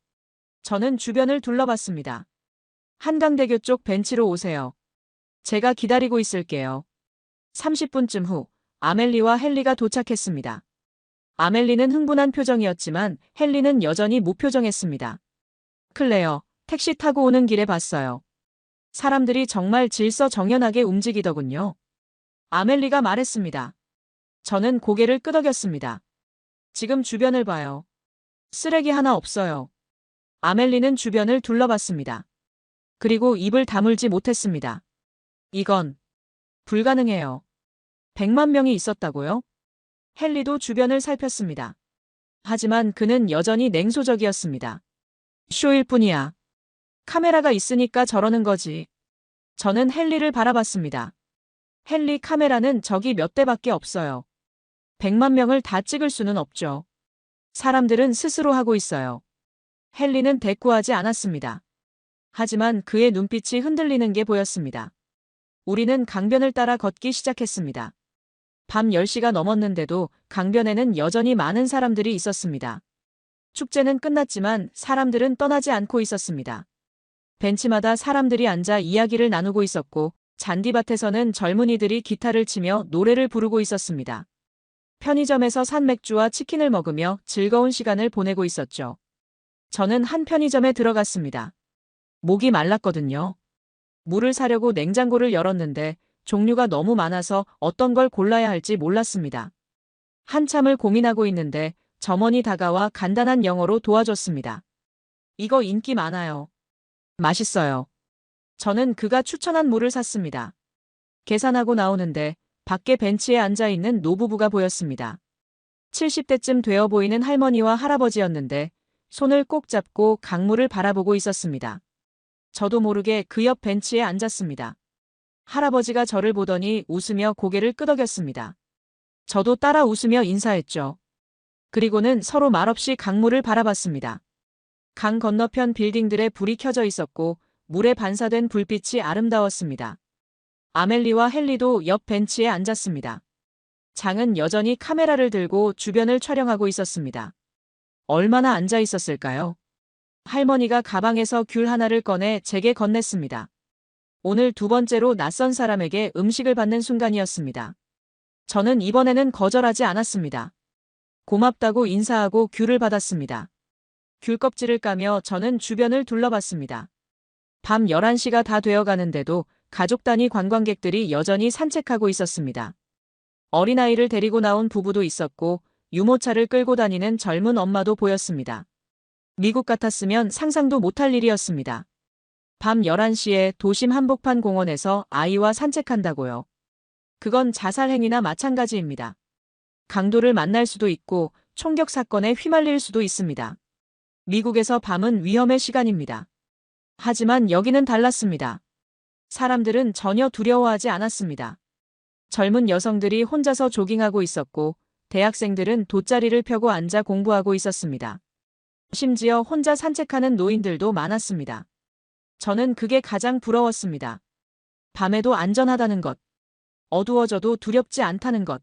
저는 주변을 둘러봤습니다. 한강대교 쪽 벤치로 오세요. 제가 기다리고 있을게요. 30분쯤 후 아멜리와 헨리가 도착했습니다. 아멜리는 흥분한 표정이었지만 헨리는 여전히 무표정했습니다. 클레어, 택시 타고 오는 길에 봤어요. 사람들이 정말 질서정연하게 움직이더군요. 아멜리가 말했습니다. 저는 고개를 끄덕였습니다. 지금 주변을 봐요. 쓰레기 하나 없어요. 아멜리는 주변을 둘러봤습니다. 그리고 입을 다물지 못했습니다. 이건 불가능해요. 100만 명이 있었다고요? 헨리도 주변을 살폈습니다. 하지만 그는 여전히 냉소적이었습니다. 쇼일 뿐이야. 카메라가 있으니까 저러는 거지. 저는 헨리를 바라봤습니다. 헨리, 카메라는 저기 몇 대밖에 없어요. 100만 명을 다 찍을 수는 없죠. 사람들은 스스로 하고 있어요. 헨리는 대꾸하지 않았습니다. 하지만 그의 눈빛이 흔들리는 게 보였습니다. 우리는 강변을 따라 걷기 시작했습니다. 밤 10시가 넘었는데도 강변에는 여전히 많은 사람들이 있었습니다. 축제는 끝났지만 사람들은 떠나지 않고 있었습니다. 벤치마다 사람들이 앉아 이야기를 나누고 있었고 잔디밭에서는 젊은이들이 기타를 치며 노래를 부르고 있었습니다. 편의점에서 산 맥주와 치킨을 먹으며 즐거운 시간을 보내고 있었죠. 저는 한 편의점에 들어갔습니다. 목이 말랐거든요. 물을 사려고 냉장고를 열었는데 종류가 너무 많아서 어떤 걸 골라야 할지 몰랐습니다. 한참을 고민하고 있는데 점원이 다가와 간단한 영어로 도와줬습니다. 이거 인기 많아요. 맛있어요. 저는 그가 추천한 물을 샀습니다. 계산하고 나오는데 밖에 벤치에 앉아있는 노부부가 보였습니다. 70대쯤 되어 보이는 할머니와 할아버지였는데 손을 꼭 잡고 강물을 바라보고 있었습니다. 저도 모르게 그 옆 벤치에 앉았습니다. 할아버지가 저를 보더니 웃으며 고개를 끄덕였습니다. 저도 따라 웃으며 인사했죠. 그리고는 서로 말없이 강물을 바라봤습니다. 강 건너편 빌딩들에 불이 켜져 있었고 물에 반사된 불빛이 아름다웠습니다. 아멜리와 헨리도 옆 벤치에 앉았습니다. 장은 여전히 카메라를 들고 주변을 촬영하고 있었습니다. 얼마나 앉아 있었을까요? 할머니가 가방에서 귤 하나를 꺼내 제게 건넸습니다. 오늘 두 번째로 낯선 사람에게 음식을 받는 순간이었습니다. 저는 이번에는 거절하지 않았습니다. 고맙다고 인사하고 귤을 받았습니다. 귤 껍질을 까며 저는 주변을 둘러봤습니다. 밤 11시가 다 되어 가는데도 가족 단위 관광객들이 여전히 산책하고 있었습니다. 어린아이를 데리고 나온 부부도 있었고 유모차를 끌고 다니는 젊은 엄마도 보였습니다. 미국 같았으면 상상도 못할 일이었습니다. 밤 11시에 도심 한복판 공원에서 아이와 산책한다고요. 그건 자살행위나 마찬가지입니다. 강도를 만날 수도 있고 총격 사건에 휘말릴 수도 있습니다. 미국에서 밤은 위험의 시간입니다. 하지만 여기는 달랐습니다. 사람들은 전혀 두려워하지 않았습니다. 젊은 여성들이 혼자서 조깅하고 있었고 대학생들은 돗자리를 펴고 앉아 공부하고 있었습니다. 심지어 혼자 산책하는 노인들도 많았습니다. 저는 그게 가장 부러웠습니다. 밤에도 안전하다는 것, 어두워져도 두렵지 않다는 것,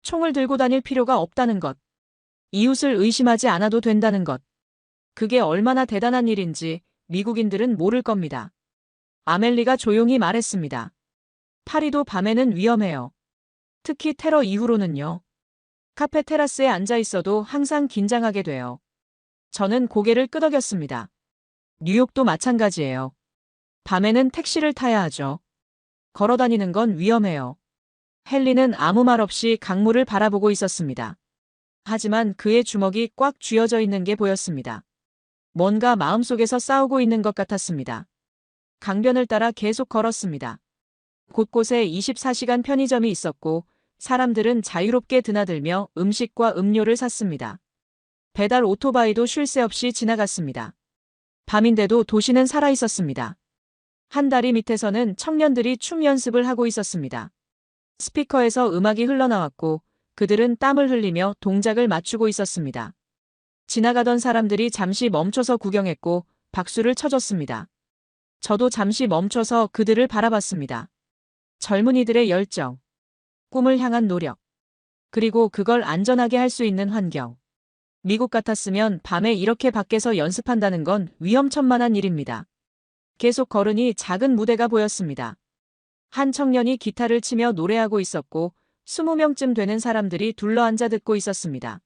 총을 들고 다닐 필요가 없다는 것, 이웃을 의심하지 않아도 된다는 것. 그게 얼마나 대단한 일인지 미국인들은 모를 겁니다. 아멜리가 조용히 말했습니다. 파리도 밤에는 위험해요. 특히 테러 이후로는요. 카페 테라스에 앉아 있어도 항상 긴장하게 돼요. 저는 고개를 끄덕였습니다. 뉴욕도 마찬가지예요. 밤에는 택시를 타야 하죠. 걸어 다니는 건 위험해요. 헨리는 아무 말 없이 강물을 바라보고 있었습니다. 하지만 그의 주먹이 꽉 쥐어져 있는 게 보였습니다. 뭔가 마음속에서 싸우고 있는 것 같았습니다. 강변을 따라 계속 걸었습니다. 곳곳에 24시간 편의점이 있었고 사람들은 자유롭게 드나들며 음식과 음료를 샀습니다. 배달 오토바이도 쉴 새 없이 지나갔습니다. 밤인데도 도시는 살아있었습니다. 한 다리 밑에서는 청년들이 춤 연습을 하고 있었습니다. 스피커에서 음악이 흘러나왔고 그들은 땀을 흘리며 동작을 맞추고 있었습니다. 지나가던 사람들이 잠시 멈춰서 구경했고 박수를 쳐줬습니다. 저도 잠시 멈춰서 그들을 바라봤습니다. 젊은이들의 열정, 꿈을 향한 노력, 그리고 그걸 안전하게 할 수 있는 환경. 미국 같았으면 밤에 이렇게 밖에서 연습한다는 건 위험천만한 일입니다. 계속 걸으니 작은 무대가 보였습니다. 한 청년이 기타를 치며 노래하고 있었고 20명쯤 되는 사람들이 둘러앉아 듣고 있었습니다.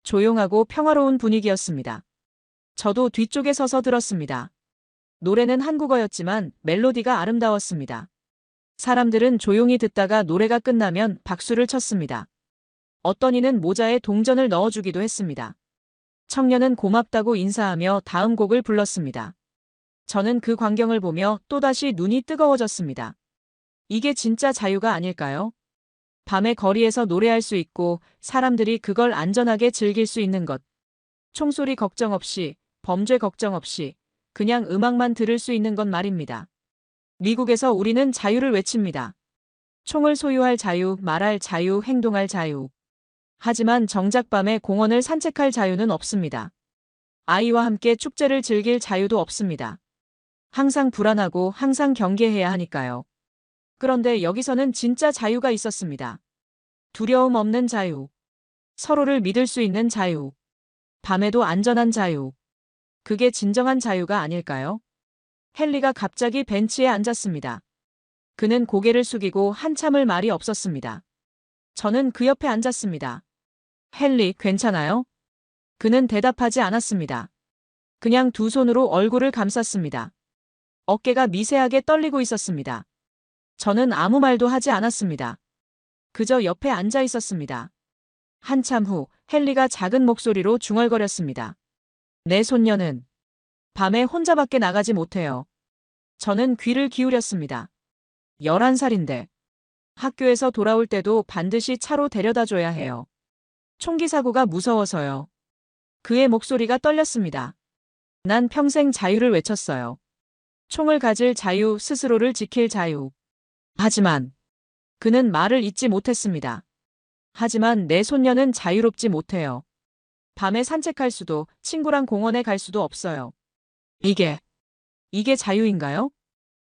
조용하고 평화로운 분위기였습니다. 저도 뒤쪽에 서서 들었습니다. 노래는 한국어였지만 멜로디가 아름다웠습니다. 사람들은 조용히 듣다가 노래가 끝나면 박수를 쳤습니다. 어떤 이는 모자에 동전을 넣어주기도 했습니다. 청년은 고맙다고 인사하며 다음 곡을 불렀습니다. 저는 그 광경을 보며 또다시 눈이 뜨거워졌습니다. 이게 진짜 자유가 아닐까요? 밤에 거리에서 노래할 수 있고 사람들이 그걸 안전하게 즐길 수 있는 것. 총소리 걱정 없이, 범죄 걱정 없이, 그냥 음악만 들을 수 있는 것 말입니다. 미국에서 우리는 자유를 외칩니다. 총을 소유할 자유, 말할 자유, 행동할 자유. 하지만 정작 밤에 공원을 산책할 자유는 없습니다. 아이와 함께 축제를 즐길 자유도 없습니다. 항상 불안하고 항상 경계해야 하니까요. 그런데 여기서는 진짜 자유가 있었습니다. 두려움 없는 자유. 서로를 믿을 수 있는 자유. 밤에도 안전한 자유. 그게 진정한 자유가 아닐까요? 헨리가 갑자기 벤치에 앉았습니다. 그는 고개를 숙이고 한참을 말이 없었습니다. 저는 그 옆에 앉았습니다. 헨리, 괜찮아요? 그는 대답하지 않았습니다. 그냥 두 손으로 얼굴을 감쌌습니다. 어깨가 미세하게 떨리고 있었습니다. 저는 아무 말도 하지 않았습니다. 그저 옆에 앉아 있었습니다. 한참 후 헨리가 작은 목소리로 중얼거렸습니다. 내 손녀는 밤에 혼자밖에 나가지 못해요. 저는 귀를 기울였습니다. 11살인데 학교에서 돌아올 때도 반드시 차로 데려다 줘야 해요. 총기 사고가 무서워서요. 그의 목소리가 떨렸습니다. 난 평생 자유를 외쳤어요. 총을 가질 자유, 스스로를 지킬 자유. 하지만 그는 말을 잇지 못했습니다. 하지만 내 손녀는 자유롭지 못해요. 밤에 산책할 수도, 친구랑 공원에 갈 수도 없어요. 이게 자유인가요?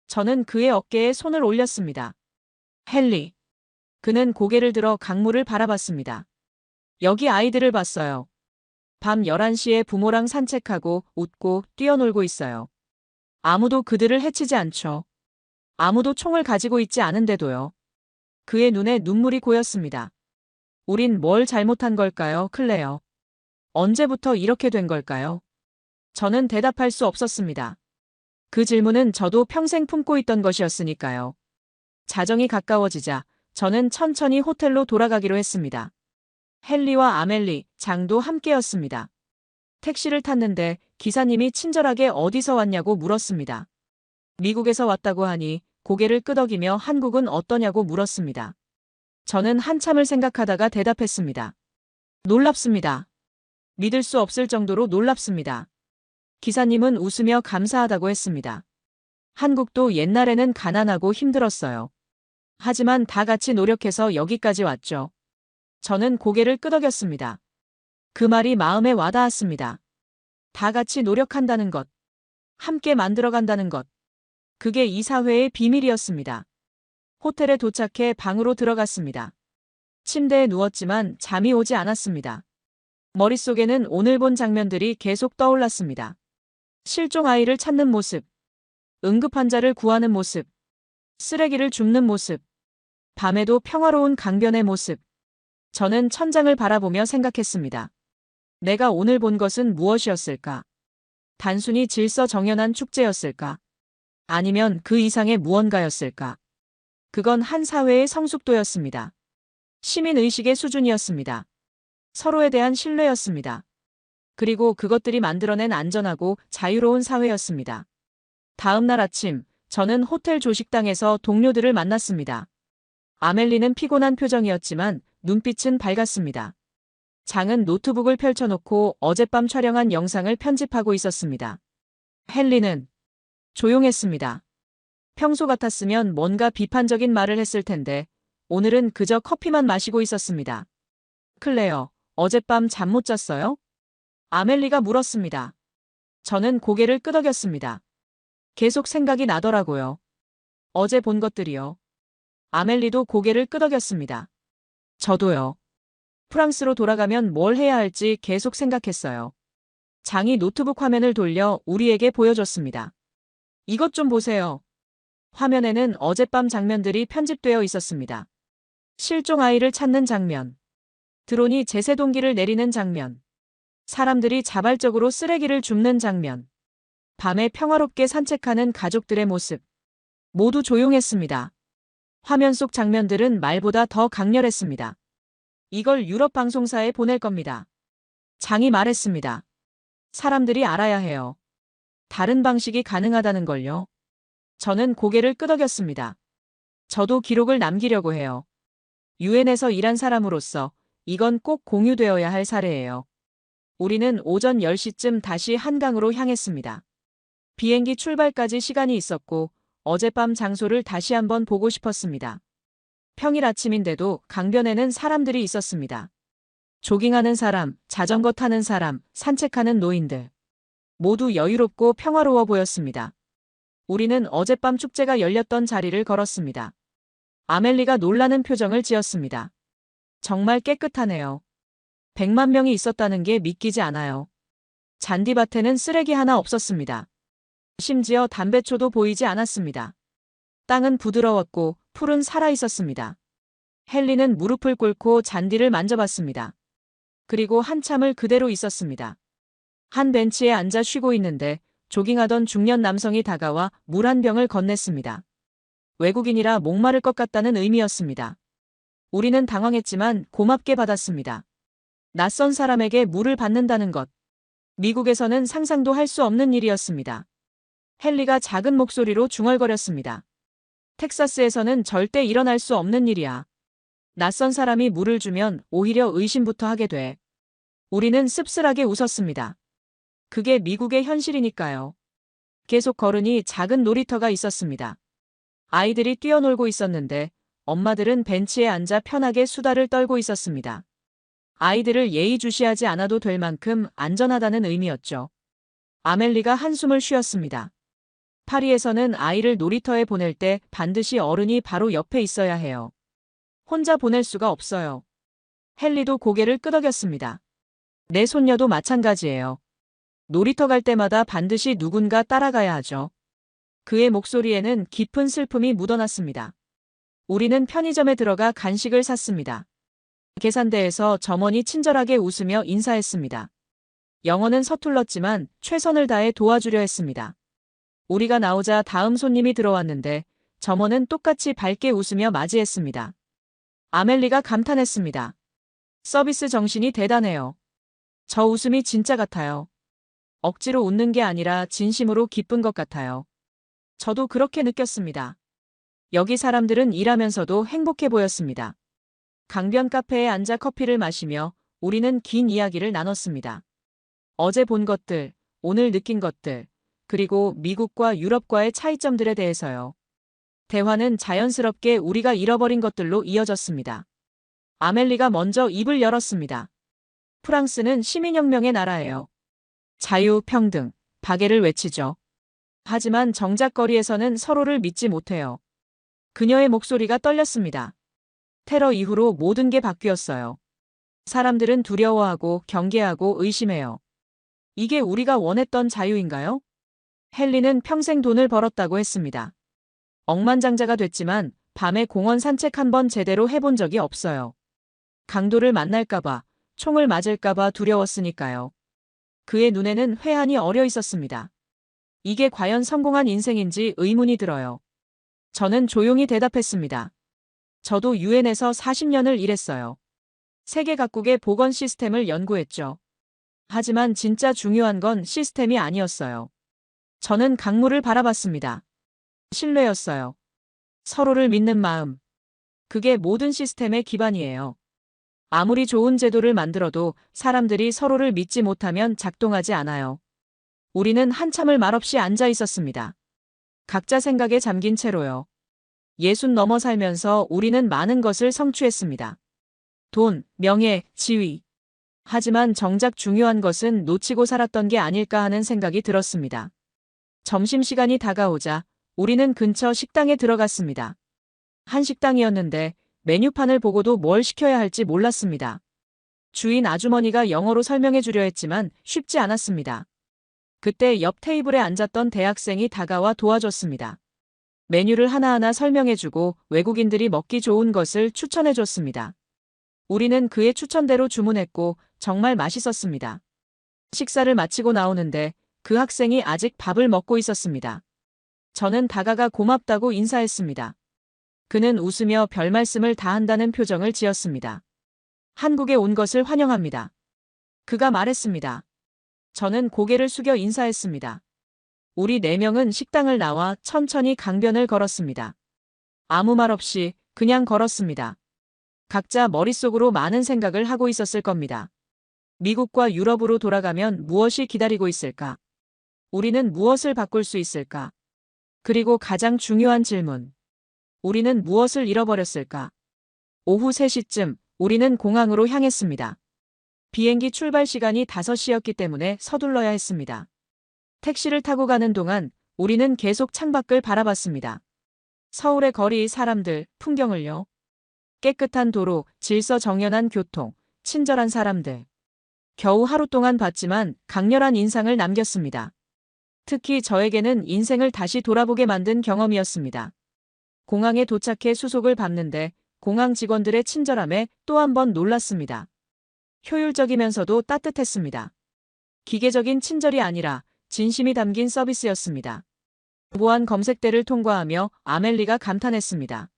저는 그의 어깨에 손을 올렸습니다. 헨리. 그는 고개를 들어 강물을 바라봤습니다. 여기 아이들을 봤어요. 밤 11시에 부모랑 산책하고 웃고 뛰어놀고 있어요. 아무도 그들을 해치지 않죠. 아무도 총을 가지고 있지 않은데도요. 그의 눈에 눈물이 고였습니다. 우린 뭘 잘못한 걸까요, 클레어? 언제부터 이렇게 된 걸까요? 저는 대답할 수 없었습니다. 그 질문은 저도 평생 품고 있던 것이었으니까요. 자정이 가까워지자 저는 천천히 호텔로 돌아가기로 했습니다. 헨리와 아멜리, 장도 함께였습니다. 택시를 탔는데 기사님이 친절하게 어디서 왔냐고 물었습니다. 미국에서 왔다고 하니 고개를 끄덕이며 한국은 어떠냐고 물었습니다. 저는 한참을 생각하다가 대답했습니다. 놀랍습니다. 믿을 수 없을 정도로 놀랍습니다. 기사님은 웃으며 감사하다고 했습니다. 한국도 옛날에는 가난하고 힘들었어요. 하지만 다 같이 노력해서 여기까지 왔죠. 저는 고개를 끄덕였습니다. 그 말이 마음에 와닿았습니다. 다 같이 노력한다는 것, 함께 만들어간다는 것. 그게 이 사회의 비밀이었습니다. 호텔에 도착해 방으로 들어갔습니다. 침대에 누웠지만 잠이 오지 않았습니다. 머릿속에는 오늘 본 장면들이 계속 떠올랐습니다. 실종 아이를 찾는 모습, 응급환자를 구하는 모습, 쓰레기를 줍는 모습, 밤에도 평화로운 강변의 모습. 저는 천장을 바라보며 생각했습니다. 내가 오늘 본 것은 무엇이었을까? 단순히 질서정연한 축제였을까? 아니면 그 이상의 무언가였을까? 그건 한 사회의 성숙도였습니다. 시민의식의 수준이었습니다. 서로에 대한 신뢰였습니다. 그리고 그것들이 만들어낸 안전하고 자유로운 사회였습니다. 다음 날 아침, 저는 호텔 조식당에서 동료들을 만났습니다. 아멜리는 피곤한 표정이었지만 눈빛은 밝았습니다. 장은 노트북을 펼쳐놓고 어젯밤 촬영한 영상을 편집하고 있었습니다. 헨리는 조용했습니다. 평소 같았으면 뭔가 비판적인 말을 했을 텐데 오늘은 그저 커피만 마시고 있었습니다. 클레어, 어젯밤 잠 못 잤어요? 아멜리가 물었습니다. 저는 고개를 끄덕였습니다. 계속 생각이 나더라고요. 어제 본 것들이요. 아멜리도 고개를 끄덕였습니다. 저도요. 프랑스로 돌아가면 뭘 해야 할지 계속 생각했어요. 장이 노트북 화면을 돌려 우리에게 보여줬습니다. 이것 좀 보세요. 화면에는 어젯밤 장면들이 편집되어 있었습니다. 실종 아이를 찾는 장면, 드론이 제세동기를 내리는 장면, 사람들이 자발적으로 쓰레기를 줍는 장면, 밤에 평화롭게 산책하는 가족들의 모습. 모두 조용했습니다. 화면 속 장면들은 말보다 더 강렬했습니다. 이걸 유럽 방송사에 보낼 겁니다. 장이 말했습니다. 사람들이 알아야 해요. 다른 방식이 가능하다는 걸요. 저는 고개를 끄덕였습니다. 저도 기록을 남기려고 해요. 유엔에서 일한 사람으로서 이건 꼭 공유되어야 할 사례예요. 우리는 오전 10시쯤 다시 한강으로 향했습니다. 비행기 출발까지 시간이 있었고 어젯밤 장소를 다시 한번 보고 싶었습니다. 평일 아침인데도 강변에는 사람들이 있었습니다. 조깅하는 사람, 자전거 타는 사람, 산책하는 노인들. 모두 여유롭고 평화로워 보였습니다. 우리는 어젯밤 축제가 열렸던 자리를 걸었습니다. 아멜리가 놀라는 표정을 지었습니다. 정말 깨끗하네요. 100만 명이 있었다는 게 믿기지 않아요. 잔디밭에는 쓰레기 하나 없었습니다. 심지어 담배초도 보이지 않았습니다. 땅은 부드러웠고 풀은 살아있었습니다. 헨리는 무릎을 꿇고 잔디를 만져봤습니다. 그리고 한참을 그대로 있었습니다. 한 벤치에 앉아 쉬고 있는데 조깅하던 중년 남성이 다가와 물 한 병을 건넸습니다. 외국인이라 목마를 것 같다는 의미였습니다. 우리는 당황했지만 고맙게 받았습니다. 낯선 사람에게 물을 받는다는 것. 미국에서는 상상도 할 수 없는 일이었습니다. 헨리가 작은 목소리로 중얼거렸습니다. 텍사스에서는 절대 일어날 수 없는 일이야. 낯선 사람이 물을 주면 오히려 의심부터 하게 돼. 우리는 씁쓸하게 웃었습니다. 그게 미국의 현실이니까요. 계속 걸으니 작은 놀이터가 있었습니다. 아이들이 뛰어놀고 있었는데 엄마들은 벤치에 앉아 편하게 수다를 떨고 있었습니다. 아이들을 예의주시하지 않아도 될 만큼 안전하다는 의미였죠. 아멜리가 한숨을 쉬었습니다. 파리에서는 아이를 놀이터에 보낼 때 반드시 어른이 바로 옆에 있어야 해요. 혼자 보낼 수가 없어요. 헨리도 고개를 끄덕였습니다. 내 손녀도 마찬가지예요. 놀이터 갈 때마다 반드시 누군가 따라가야 하죠. 그의 목소리에는 깊은 슬픔이 묻어났습니다. 우리는 편의점에 들어가 간식을 샀습니다. 계산대에서 점원이 친절하게 웃으며 인사했습니다. 영어는 서툴렀지만 최선을 다해 도와주려 했습니다. 우리가 나오자 다음 손님이 들어왔는데 점원은 똑같이 밝게 웃으며 맞이했습니다. 아멜리가 감탄했습니다. 서비스 정신이 대단해요. 저 웃음이 진짜 같아요. 억지로 웃는 게 아니라 진심으로 기쁜 것 같아요. 저도 그렇게 느꼈습니다. 여기 사람들은 일하면서도 행복해 보였습니다. 강변 카페에 앉아 커피를 마시며 우리는 긴 이야기를 나눴습니다. 어제 본 것들, 오늘 느낀 것들, 그리고 미국과 유럽과의 차이점들에 대해서요. 대화는 자연스럽게 우리가 잃어버린 것들로 이어졌습니다. 아멜리가 먼저 입을 열었습니다. 프랑스는 시민혁명의 나라예요. 자유, 평등, 박애를 외치죠. 하지만 정작 거리에서는 서로를 믿지 못해요. 그녀의 목소리가 떨렸습니다. 테러 이후로 모든 게 바뀌었어요. 사람들은 두려워하고 경계하고 의심해요. 이게 우리가 원했던 자유인가요? 헨리는 평생 돈을 벌었다고 했습니다. 억만장자가 됐지만 밤에 공원 산책 한번 제대로 해본 적이 없어요. 강도를 만날까봐, 총을 맞을까봐 두려웠으니까요. 그의 눈에는 회한이 어려 있었습니다. 이게 과연 성공한 인생인지 의문이 들어요. 저는 조용히 대답했습니다. 저도 유엔에서 40년을 일했어요. 세계 각국의 보건 시스템을 연구했죠. 하지만 진짜 중요한 건 시스템이 아니었어요. 저는 강물을 바라봤습니다. 신뢰였어요. 서로를 믿는 마음. 그게 모든 시스템의 기반이에요. 아무리 좋은 제도를 만들어도 사람들이 서로를 믿지 못하면 작동하지 않아요. 우리는 한참을 말없이 앉아 있었습니다. 각자 생각에 잠긴 채로요. 60 넘어 살면서 우리는 많은 것을 성취했습니다. 돈, 명예, 지위. 하지만 정작 중요한 것은 놓치고 살았던 게 아닐까 하는 생각이 들었습니다. 점심시간이 다가오자 우리는 근처 식당에 들어갔습니다. 한식당이었는데 메뉴판을 보고도 뭘 시켜야 할지 몰랐습니다. 주인 아주머니가 영어로 설명해 주려 했지만 쉽지 않았습니다. 그때 옆 테이블에 앉았던 대학생이 다가와 도와줬습니다. 메뉴를 하나하나 설명해주고 외국인들이 먹기 좋은 것을 추천해줬습니다. 우리는 그의 추천대로 주문했고 정말 맛있었습니다. 식사를 마치고 나오는데 그 학생이 아직 밥을 먹고 있었습니다. 저는 다가가 고맙다고 인사했습니다. 그는 웃으며 별말씀을 다 한다는 표정을 지었습니다. 한국에 온 것을 환영합니다. 그가 말했습니다. 저는 고개를 숙여 인사했습니다. 우리 4명은 식당을 나와 천천히 강변을 걸었습니다. 아무 말 없이 그냥 걸었습니다. 각자 머릿속으로 많은 생각을 하고 있었을 겁니다. 미국과 유럽으로 돌아가면 무엇이 기다리고 있을까? 우리는 무엇을 바꿀 수 있을까? 그리고 가장 중요한 질문. 우리는 무엇을 잃어버렸을까? 오후 3시쯤 우리는 공항으로 향했습니다. 비행기 출발 시간이 5시였기 때문에 서둘러야 했습니다. 택시를 타고 가는 동안 우리는 계속 창밖을 바라봤습니다. 서울의 거리, 사람들, 풍경을요. 깨끗한 도로, 질서정연한 교통, 친절한 사람들. 겨우 하루 동안 봤지만 강렬한 인상을 남겼습니다. 특히 저에게는 인생을 다시 돌아보게 만든 경험이었습니다. 공항에 도착해 수속을 밟는데 공항 직원들의 친절함에 또 한 번 놀랐습니다. 효율적이면서도 따뜻했습니다. 기계적인 친절이 아니라 진심이 담긴 서비스였습니다. 보안 검색대를 통과하며 아멜리가 감탄했습니다.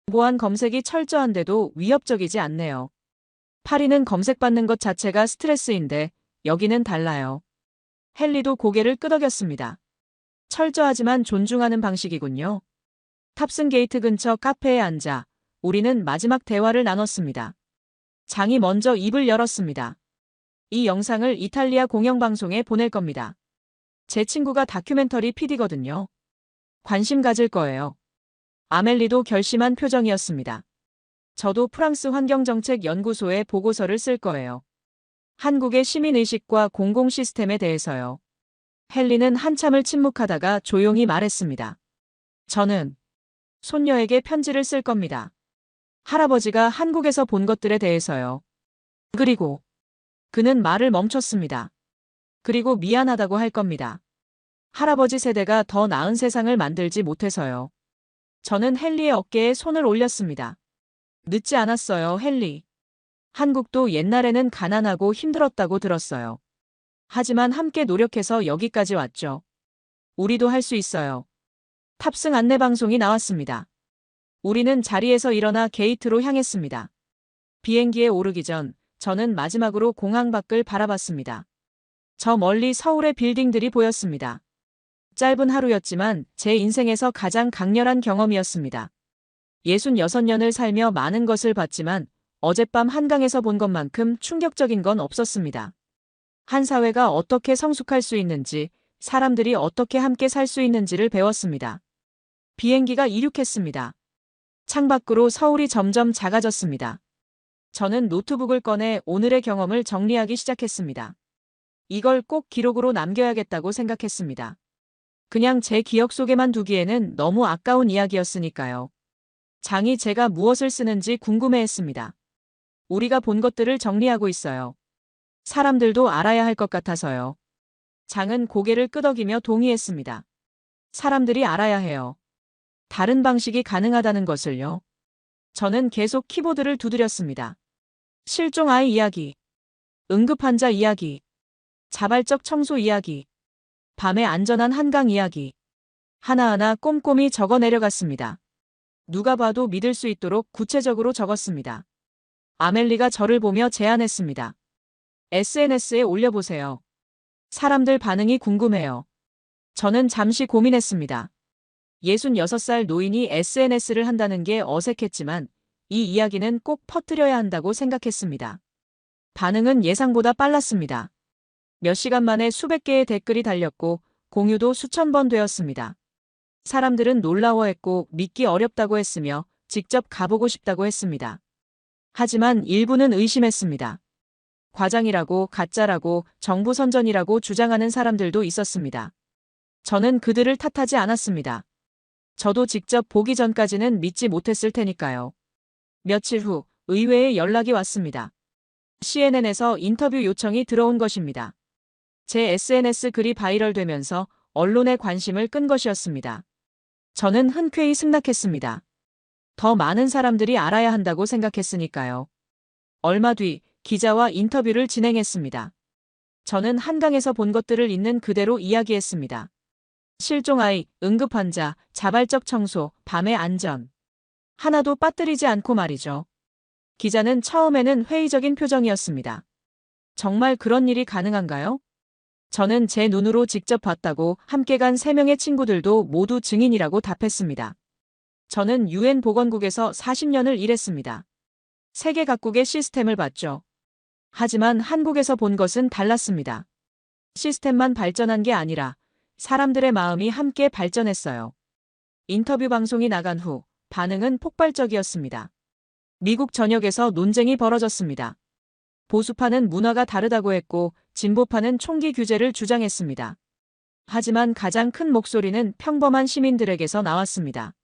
보안 검색이 철저한데도 위협적이지 않네요. 파리는 검색받는 것 자체가 스트레스인데 여기는 달라요. 헨리도 고개를 끄덕였습니다. 철저하지만 존중하는 방식이군요. 탑승 게이트 근처 카페에 앉아 우리는 마지막 대화를 나눴습니다. 장이 먼저 입을 열었습니다. 이 영상을 이탈리아 공영방송에 보낼 겁니다. 제 친구가 다큐멘터리 PD거든요. 관심 가질 거예요. 아멜리도 결심한 표정이었습니다. 저도 프랑스 환경정책연구소에 보고서를 쓸 거예요. 한국의 시민의식과 공공 시스템에 대해서요. 헨리는 한참을 침묵하다가 조용히 말했습니다. 저는 손녀에게 편지를 쓸 겁니다. 할아버지가 한국에서 본 것들에 대해서요. 그리고 그는 말을 멈췄습니다. 그리고 미안하다고 할 겁니다. 할아버지 세대가 더 나은 세상을 만들지 못해서요. 저는 헨리의 어깨에 손을 올렸습니다. 늦지 않았어요, 헨리. 한국도 옛날에는 가난하고 힘들었다고 들었어요. 하지만 함께 노력해서 여기까지 왔죠. 우리도 할 수 있어요. 탑승 안내 방송이 나왔습니다. 우리는 자리에서 일어나 게이트로 향했습니다. 비행기에 오르기 전 저는 마지막으로 공항 밖을 바라봤습니다. 저 멀리 서울의 빌딩들이 보였습니다. 짧은 하루였지만 제 인생에서 가장 강렬한 경험이었습니다. 66년을 살며 많은 것을 봤지만 어젯밤 한강에서 본 것만큼 충격적인 건 없었습니다. 한 사회가 어떻게 성숙할 수 있는지, 사람들이 어떻게 함께 살 수 있는지를 배웠습니다. 비행기가 이륙했습니다. 창밖으로 서울이 점점 작아졌습니다. 저는 노트북을 꺼내 오늘의 경험을 정리하기 시작했습니다. 이걸 꼭 기록으로 남겨야겠다고 생각했습니다. 그냥 제 기억 속에만 두기에는 너무 아까운 이야기였으니까요. 장이 제가 무엇을 쓰는지 궁금해했습니다. 우리가 본 것들을 정리하고 있어요. 사람들도 알아야 할 것 같아서요. 장은 고개를 끄덕이며 동의했습니다. 사람들이 알아야 해요. 다른 방식이 가능하다는 것을요. 저는 계속 키보드를 두드렸습니다. 실종 아이 이야기, 응급환자 이야기, 자발적 청소 이야기, 밤의 안전한 한강 이야기. 하나하나 꼼꼼히 적어 내려갔습니다. 누가 봐도 믿을 수 있도록 구체적으로 적었습니다. 아멜리가 저를 보며 제안했습니다. SNS에 올려보세요. 사람들 반응이 궁금해요. 저는 잠시 고민했습니다. 66살 노인이 SNS를 한다는 게 어색했지만 이 이야기는 꼭 퍼뜨려야 한다고 생각했습니다. 반응은 예상보다 빨랐습니다. 몇 시간 만에 수백 개의 댓글이 달렸고 공유도 수천 번 되었습니다. 사람들은 놀라워했고 믿기 어렵다고 했으며 직접 가보고 싶다고 했습니다. 하지만 일부는 의심했습니다. 과장이라고, 가짜라고, 정부 선전이라고 주장하는 사람들도 있었습니다. 저는 그들을 탓하지 않았습니다. 저도 직접 보기 전까지는 믿지 못했을 테니까요. 며칠 후 의회에 연락이 왔습니다. CNN에서 인터뷰 요청이 들어온 것입니다. 제 SNS 글이 바이럴되면서 언론의 관심을 끈 것이었습니다. 저는 흔쾌히 승낙했습니다. 더 많은 사람들이 알아야 한다고 생각했으니까요. 얼마 뒤 기자와 인터뷰를 진행했습니다. 저는 한강에서 본 것들을 있는 그대로 이야기했습니다. 실종 아이, 응급 환자, 자발적 청소, 밤의 안전. 하나도 빠뜨리지 않고 말이죠. 기자는 처음에는 회의적인 표정이었습니다. 정말 그런 일이 가능한가요? 저는 제 눈으로 직접 봤다고 함께 간 3명의 친구들도 모두 증인이라고 답했습니다. 저는 UN 보건국에서 40년을 일했습니다. 세계 각국의 시스템을 봤죠. 하지만 한국에서 본 것은 달랐습니다. 시스템만 발전한 게 아니라 사람들의 마음이 함께 발전했어요. 인터뷰 방송이 나간 후 반응은 폭발적이었습니다. 미국 전역에서 논쟁이 벌어졌습니다. 보수파는 문화가 다르다고 했고 진보파는 총기 규제를 주장했습니다. 하지만 가장 큰 목소리는 평범한 시민들에게서 나왔습니다.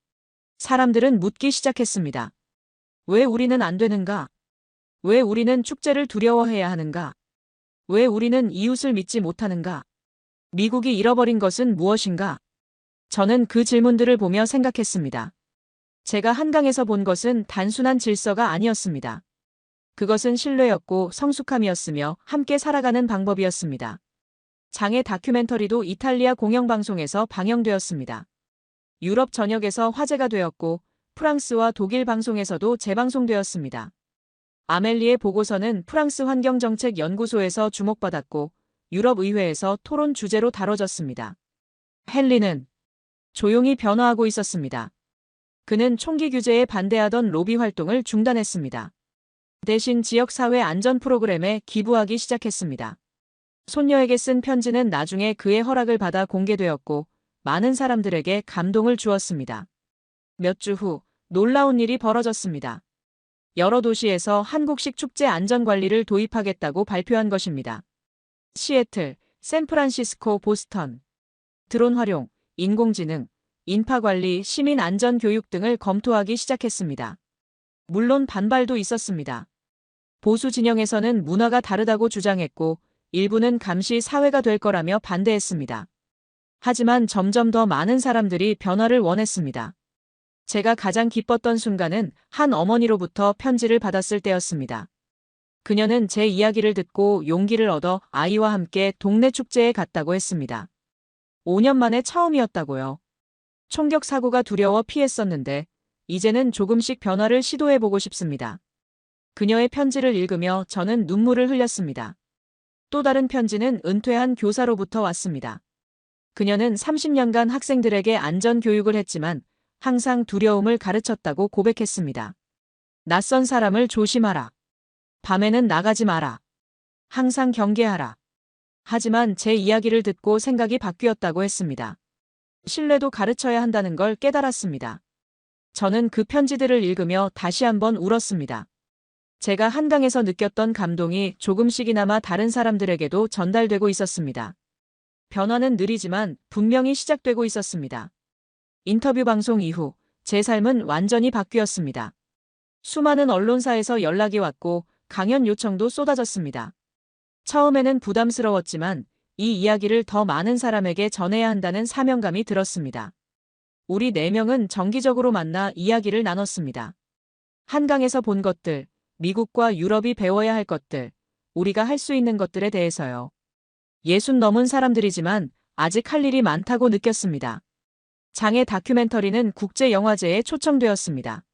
사람들은 묻기 시작했습니다. 왜 우리는 안 되는가? 왜 우리는 축제를 두려워해야 하는가? 왜 우리는 이웃을 믿지 못하는가? 미국이 잃어버린 것은 무엇인가? 저는 그 질문들을 보며 생각했습니다. 제가 한강에서 본 것은 단순한 질서가 아니었습니다. 그것은 신뢰였고 성숙함이었으며 함께 살아가는 방법이었습니다. 장애 다큐멘터리도 이탈리아 공영방송에서 방영되었습니다. 유럽 전역에서 화제가 되었고 프랑스와 독일 방송에서도 재방송되었습니다. 아멜리의 보고서는 프랑스 환경정책연구소에서 주목받았고 유럽 의회에서 토론 주제로 다뤄졌습니다. 헨리는 조용히 변화하고 있었습니다. 그는 총기 규제에 반대하던 로비 활동을 중단했습니다. 대신 지역사회 안전 프로그램에 기부하기 시작했습니다. 손녀에게 쓴 편지는 나중에 그의 허락을 받아 공개되었고 많은 사람들에게 감동을 주었습니다. 몇 주 후 놀라운 일이 벌어졌습니다. 여러 도시에서 한국식 축제 안전관리를 도입하겠다고 발표한 것입니다. 시애틀, 샌프란시스코, 보스턴. 드론 활용, 인공지능, 인파관리, 시민 안전 교육 등을 검토하기 시작했습니다. 물론 반발도 있었습니다. 보수 진영에서는 문화가 다르다고 주장했고 일부는 감시 사회가 될 거라며 반대했습니다. 하지만 점점 더 많은 사람들이 변화를 원했습니다. 제가 가장 기뻤던 순간은 한 어머니로부터 편지를 받았을 때였습니다. 그녀는 제 이야기를 듣고 용기를 얻어 아이와 함께 동네 축제에 갔다고 했습니다. 5년 만에 처음이었다고요. 총격 사고가 두려워 피했었는데 이제는 조금씩 변화를 시도해보고 싶습니다. 그녀의 편지를 읽으며 저는 눈물을 흘렸습니다. 또 다른 편지는 은퇴한 교사로부터 왔습니다. 그녀는 30년간 학생들에게 안전 교육을 했지만 항상 두려움을 가르쳤다고 고백했습니다. 낯선 사람을 조심하라. 밤에는 나가지 마라. 항상 경계하라. 하지만 제 이야기를 듣고 생각이 바뀌었다고 했습니다. 신뢰도 가르쳐야 한다는 걸 깨달았습니다. 저는 그 편지들을 읽으며 다시 한번 울었습니다. 제가 한강에서 느꼈던 감동이 조금씩이나마 다른 사람들에게도 전달되고 있었습니다. 변화는 느리지만 분명히 시작되고 있었습니다. 인터뷰 방송 이후 제 삶은 완전히 바뀌었습니다. 수많은 언론사에서 연락이 왔고 강연 요청도 쏟아졌습니다. 처음에는 부담스러웠지만 이 이야기를 더 많은 사람에게 전해야 한다는 사명감이 들었습니다. 우리 4명은 정기적으로 만나 이야기를 나눴습니다. 한강에서 본 것들, 미국과 유럽이 배워야 할 것들, 우리가 할 수 있는 것들에 대해서요. 60 넘은 사람들이지만 아직 할 일이 많다고 느꼈습니다. 장애 다큐멘터리는 국제영화제에 초청되었습니다.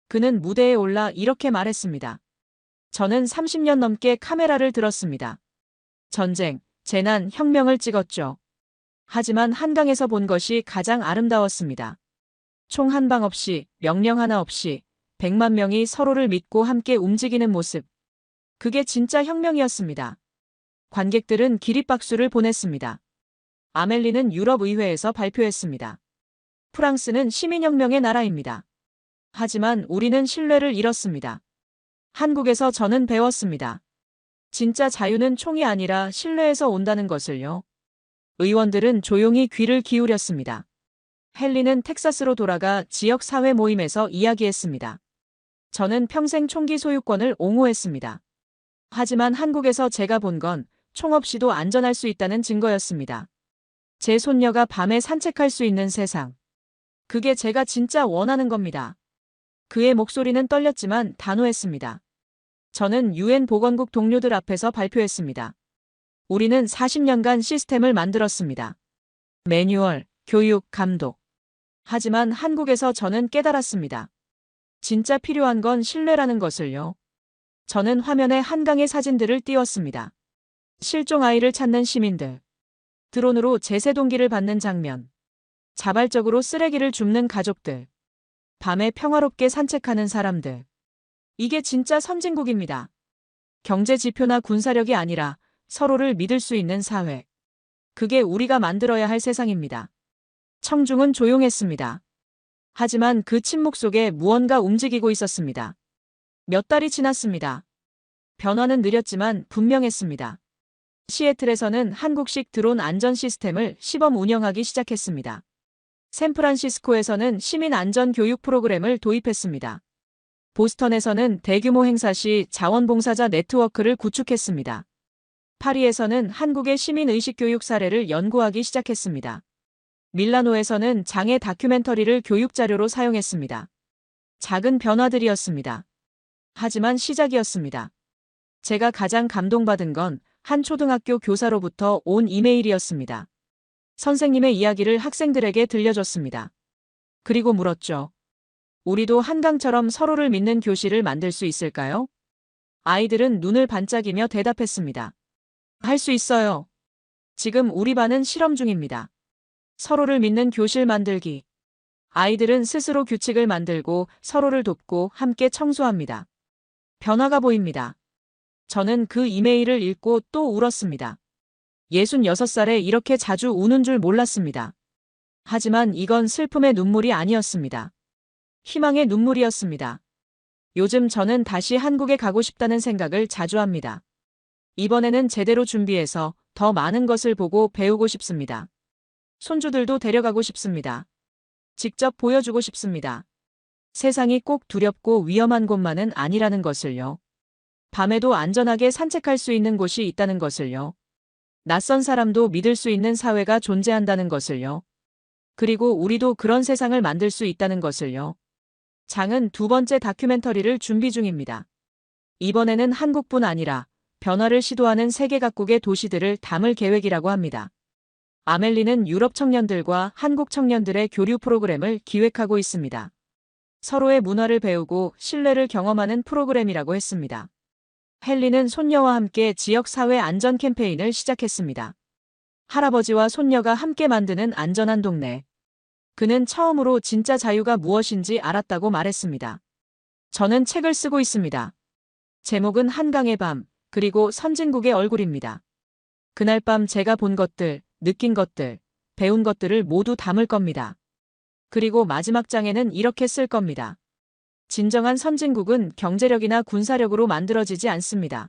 그는 무대에 올라 이렇게 말했습니다. 저는 30년 넘게 카메라를 들었습니다. 전쟁, 재난, 혁명을 찍었죠. 하지만 한강에서 본 것이 가장 아름다웠습니다. 총 한 방 없이, 명령 하나 없이 100만 명이 서로를 믿고 함께 움직이는 모습. 그게 진짜 혁명이었습니다. 관객들은 기립박수를 보냈습니다. 아멜리는 유럽 의회에서 발표했습니다. 프랑스는 시민혁명의 나라입니다. 하지만 우리는 신뢰를 잃었습니다. 한국에서 저는 배웠습니다. 진짜 자유는 총이 아니라 신뢰에서 온다는 것을요. 의원들은 조용히 귀를 기울였습니다. 헨리는 텍사스로 돌아가 지역 사회 모임에서 이야기했습니다. 저는 평생 총기 소유권을 옹호했습니다. 하지만 한국에서 제가 본 건 총 없이도 안전할 수 있다는 증거였습니다. 제 손녀가 밤에 산책할 수 있는 세상. 그게 제가 진짜 원하는 겁니다. 그의 목소리는 떨렸지만 단호했습니다. 저는 유엔 보건국 동료들 앞에서 발표했습니다. 우리는 40년간 시스템을 만들었습니다. 매뉴얼, 교육, 감독. 하지만 한국에서 저는 깨달았습니다. 진짜 필요한 건 신뢰라는 것을요. 저는 화면에 한강의 사진들을 띄웠습니다. 실종 아이를 찾는 시민들. 드론으로 제세동기를 받는 장면. 자발적으로 쓰레기를 줍는 가족들. 밤에 평화롭게 산책하는 사람들. 이게 진짜 선진국입니다. 경제 지표나 군사력이 아니라 서로를 믿을 수 있는 사회. 그게 우리가 만들어야 할 세상입니다. 청중은 조용했습니다. 하지만 그 침묵 속에 무언가 움직이고 있었습니다. 몇 달이 지났습니다. 변화는 느렸지만 분명했습니다. 시애틀에서는 한국식 드론 안전 시스템을 시범 운영하기 시작했습니다. 샌프란시스코에서는 시민 안전 교육 프로그램을 도입했습니다. 보스턴에서는 대규모 행사 시 자원봉사자 네트워크를 구축했습니다. 파리에서는 한국의 시민 의식 교육 사례를 연구하기 시작했습니다. 밀라노에서는 장애 다큐멘터리를 교육 자료로 사용했습니다. 작은 변화들이었습니다. 하지만 시작이었습니다. 제가 가장 감동받은 건 한 초등학교 교사로부터 온 이메일이었습니다. 선생님의 이야기를 학생들에게 들려줬습니다. 그리고 물었죠. 우리도 한강처럼 서로를 믿는 교실을 만들 수 있을까요? 아이들은 눈을 반짝이며 대답했습니다. 할 수 있어요. 지금 우리 반은 실험 중입니다. 서로를 믿는 교실 만들기. 아이들은 스스로 규칙을 만들고 서로를 돕고 함께 청소합니다. 변화가 보입니다. 저는 그 이메일을 읽고 또 울었습니다. 66살에 이렇게 자주 우는 줄 몰랐습니다. 하지만 이건 슬픔의 눈물이 아니었습니다. 희망의 눈물이었습니다. 요즘 저는 다시 한국에 가고 싶다는 생각을 자주 합니다. 이번에는 제대로 준비해서 더 많은 것을 보고 배우고 싶습니다. 손주들도 데려가고 싶습니다. 직접 보여주고 싶습니다. 세상이 꼭 두렵고 위험한 곳만은 아니라는 것을요. 밤에도 안전하게 산책할 수 있는 곳이 있다는 것을요. 낯선 사람도 믿을 수 있는 사회가 존재한다는 것을요. 그리고 우리도 그런 세상을 만들 수 있다는 것을요. 장은 두 번째 다큐멘터리를 준비 중입니다. 이번에는 한국뿐 아니라 변화를 시도하는 세계 각국의 도시들을 담을 계획이라고 합니다. 아멜리는 유럽 청년들과 한국 청년들의 교류 프로그램을 기획하고 있습니다. 서로의 문화를 배우고 신뢰를 경험하는 프로그램이라고 했습니다. 헨리는 손녀와 함께 지역사회 안전 캠페인을 시작했습니다. 할아버지와 손녀가 함께 만드는 안전한 동네. 그는 처음으로 진짜 자유가 무엇인지 알았다고 말했습니다. 저는 책을 쓰고 있습니다. 제목은 한강의 밤, 그리고 선진국의 얼굴입니다. 그날 밤 제가 본 것들, 느낀 것들, 배운 것들을 모두 담을 겁니다. 그리고 마지막 장에는 이렇게 쓸 겁니다. 진정한 선진국은 경제력이나 군사력으로 만들어지지 않습니다.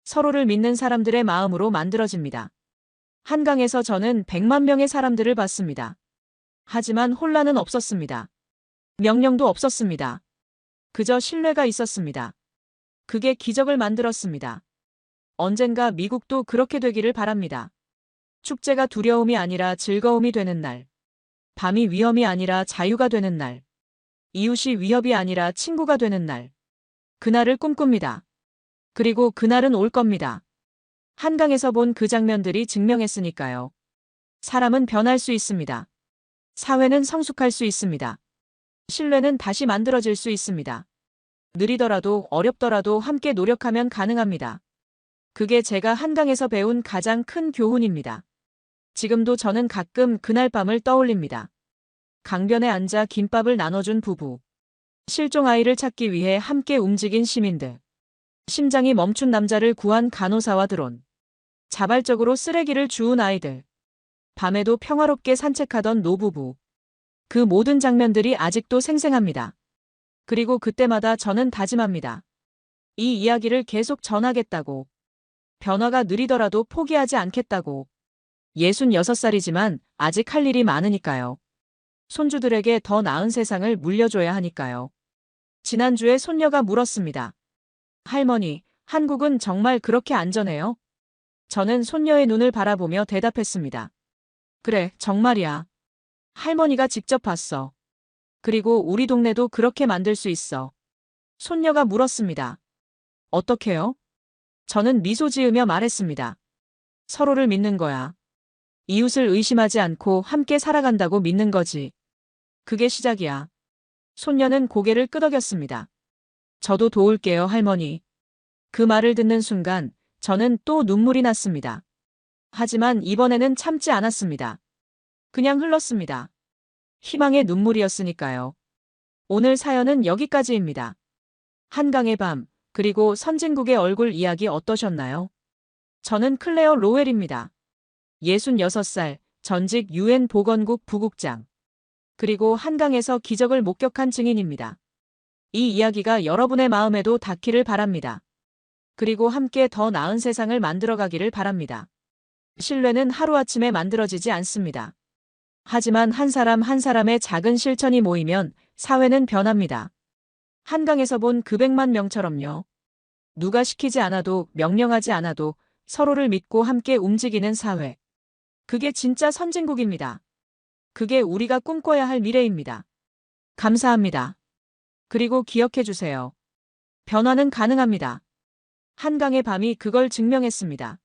서로를 믿는 사람들의 마음으로 만들어집니다. 한강에서 저는 100만 명의 사람들을 봤습니다. 하지만 혼란은 없었습니다. 명령도 없었습니다. 그저 신뢰가 있었습니다. 그게 기적을 만들었습니다. 언젠가 미국도 그렇게 되기를 바랍니다. 축제가 두려움이 아니라 즐거움이 되는 날. 밤이 위험이 아니라 자유가 되는 날. 이웃이 위협이 아니라 친구가 되는 날. 그날을 꿈꿉니다. 그리고 그날은 올 겁니다. 한강에서 본 그 장면들이 증명했으니까요. 사람은 변할 수 있습니다. 사회는 성숙할 수 있습니다. 신뢰는 다시 만들어질 수 있습니다. 느리더라도 어렵더라도 함께 노력하면 가능합니다. 그게 제가 한강에서 배운 가장 큰 교훈입니다. 지금도 저는 가끔 그날 밤을 떠올립니다. 강변에 앉아 김밥을 나눠준 부부. 실종 아이를 찾기 위해 함께 움직인 시민들. 심장이 멈춘 남자를 구한 간호사와 드론. 자발적으로 쓰레기를 주운 아이들. 밤에도 평화롭게 산책하던 노부부. 그 모든 장면들이 아직도 생생합니다. 그리고 그때마다 저는 다짐합니다. 이 이야기를 계속 전하겠다고. 변화가 느리더라도 포기하지 않겠다고. 66살이지만 아직 할 일이 많으니까요. 손주들에게 더 나은 세상을 물려줘야 하니까요. 지난주에 손녀가 물었습니다. 할머니, 한국은 정말 그렇게 안전해요? 저는 손녀의 눈을 바라보며 대답했습니다. 그래, 정말이야. 할머니가 직접 봤어. 그리고 우리 동네도 그렇게 만들 수 있어. 손녀가 물었습니다. 어떻게요? 저는 미소 지으며 말했습니다. 서로를 믿는 거야. 이웃을 의심하지 않고 함께 살아간다고 믿는 거지. 그게 시작이야. 손녀는 고개를 끄덕였습니다. 저도 도울게요, 할머니. 그 말을 듣는 순간 저는 또 눈물이 났습니다. 하지만 이번에는 참지 않았습니다. 그냥 흘렀습니다. 희망의 눈물이었으니까요. 오늘 사연은 여기까지입니다. 한강의 밤, 그리고 선진국의 얼굴 이야기 어떠셨나요? 저는 클레어 로웰입니다. 66살, 전직 UN 보건국 부국장. 그리고 한강에서 기적을 목격한 증인입니다. 이 이야기가 여러분의 마음에도 닿기를 바랍니다. 그리고 함께 더 나은 세상을 만들어가기를 바랍니다. 신뢰는 하루아침에 만들어지지 않습니다. 하지만 한 사람 한 사람의 작은 실천이 모이면 사회는 변합니다. 한강에서 본 그 100만 명처럼요. 누가 시키지 않아도 명령하지 않아도 서로를 믿고 함께 움직이는 사회. 그게 진짜 선진국입니다. 그게 우리가 꿈꿔야 할 미래입니다. 감사합니다. 그리고 기억해 주세요. 변화는 가능합니다. 한강의 밤이 그걸 증명했습니다.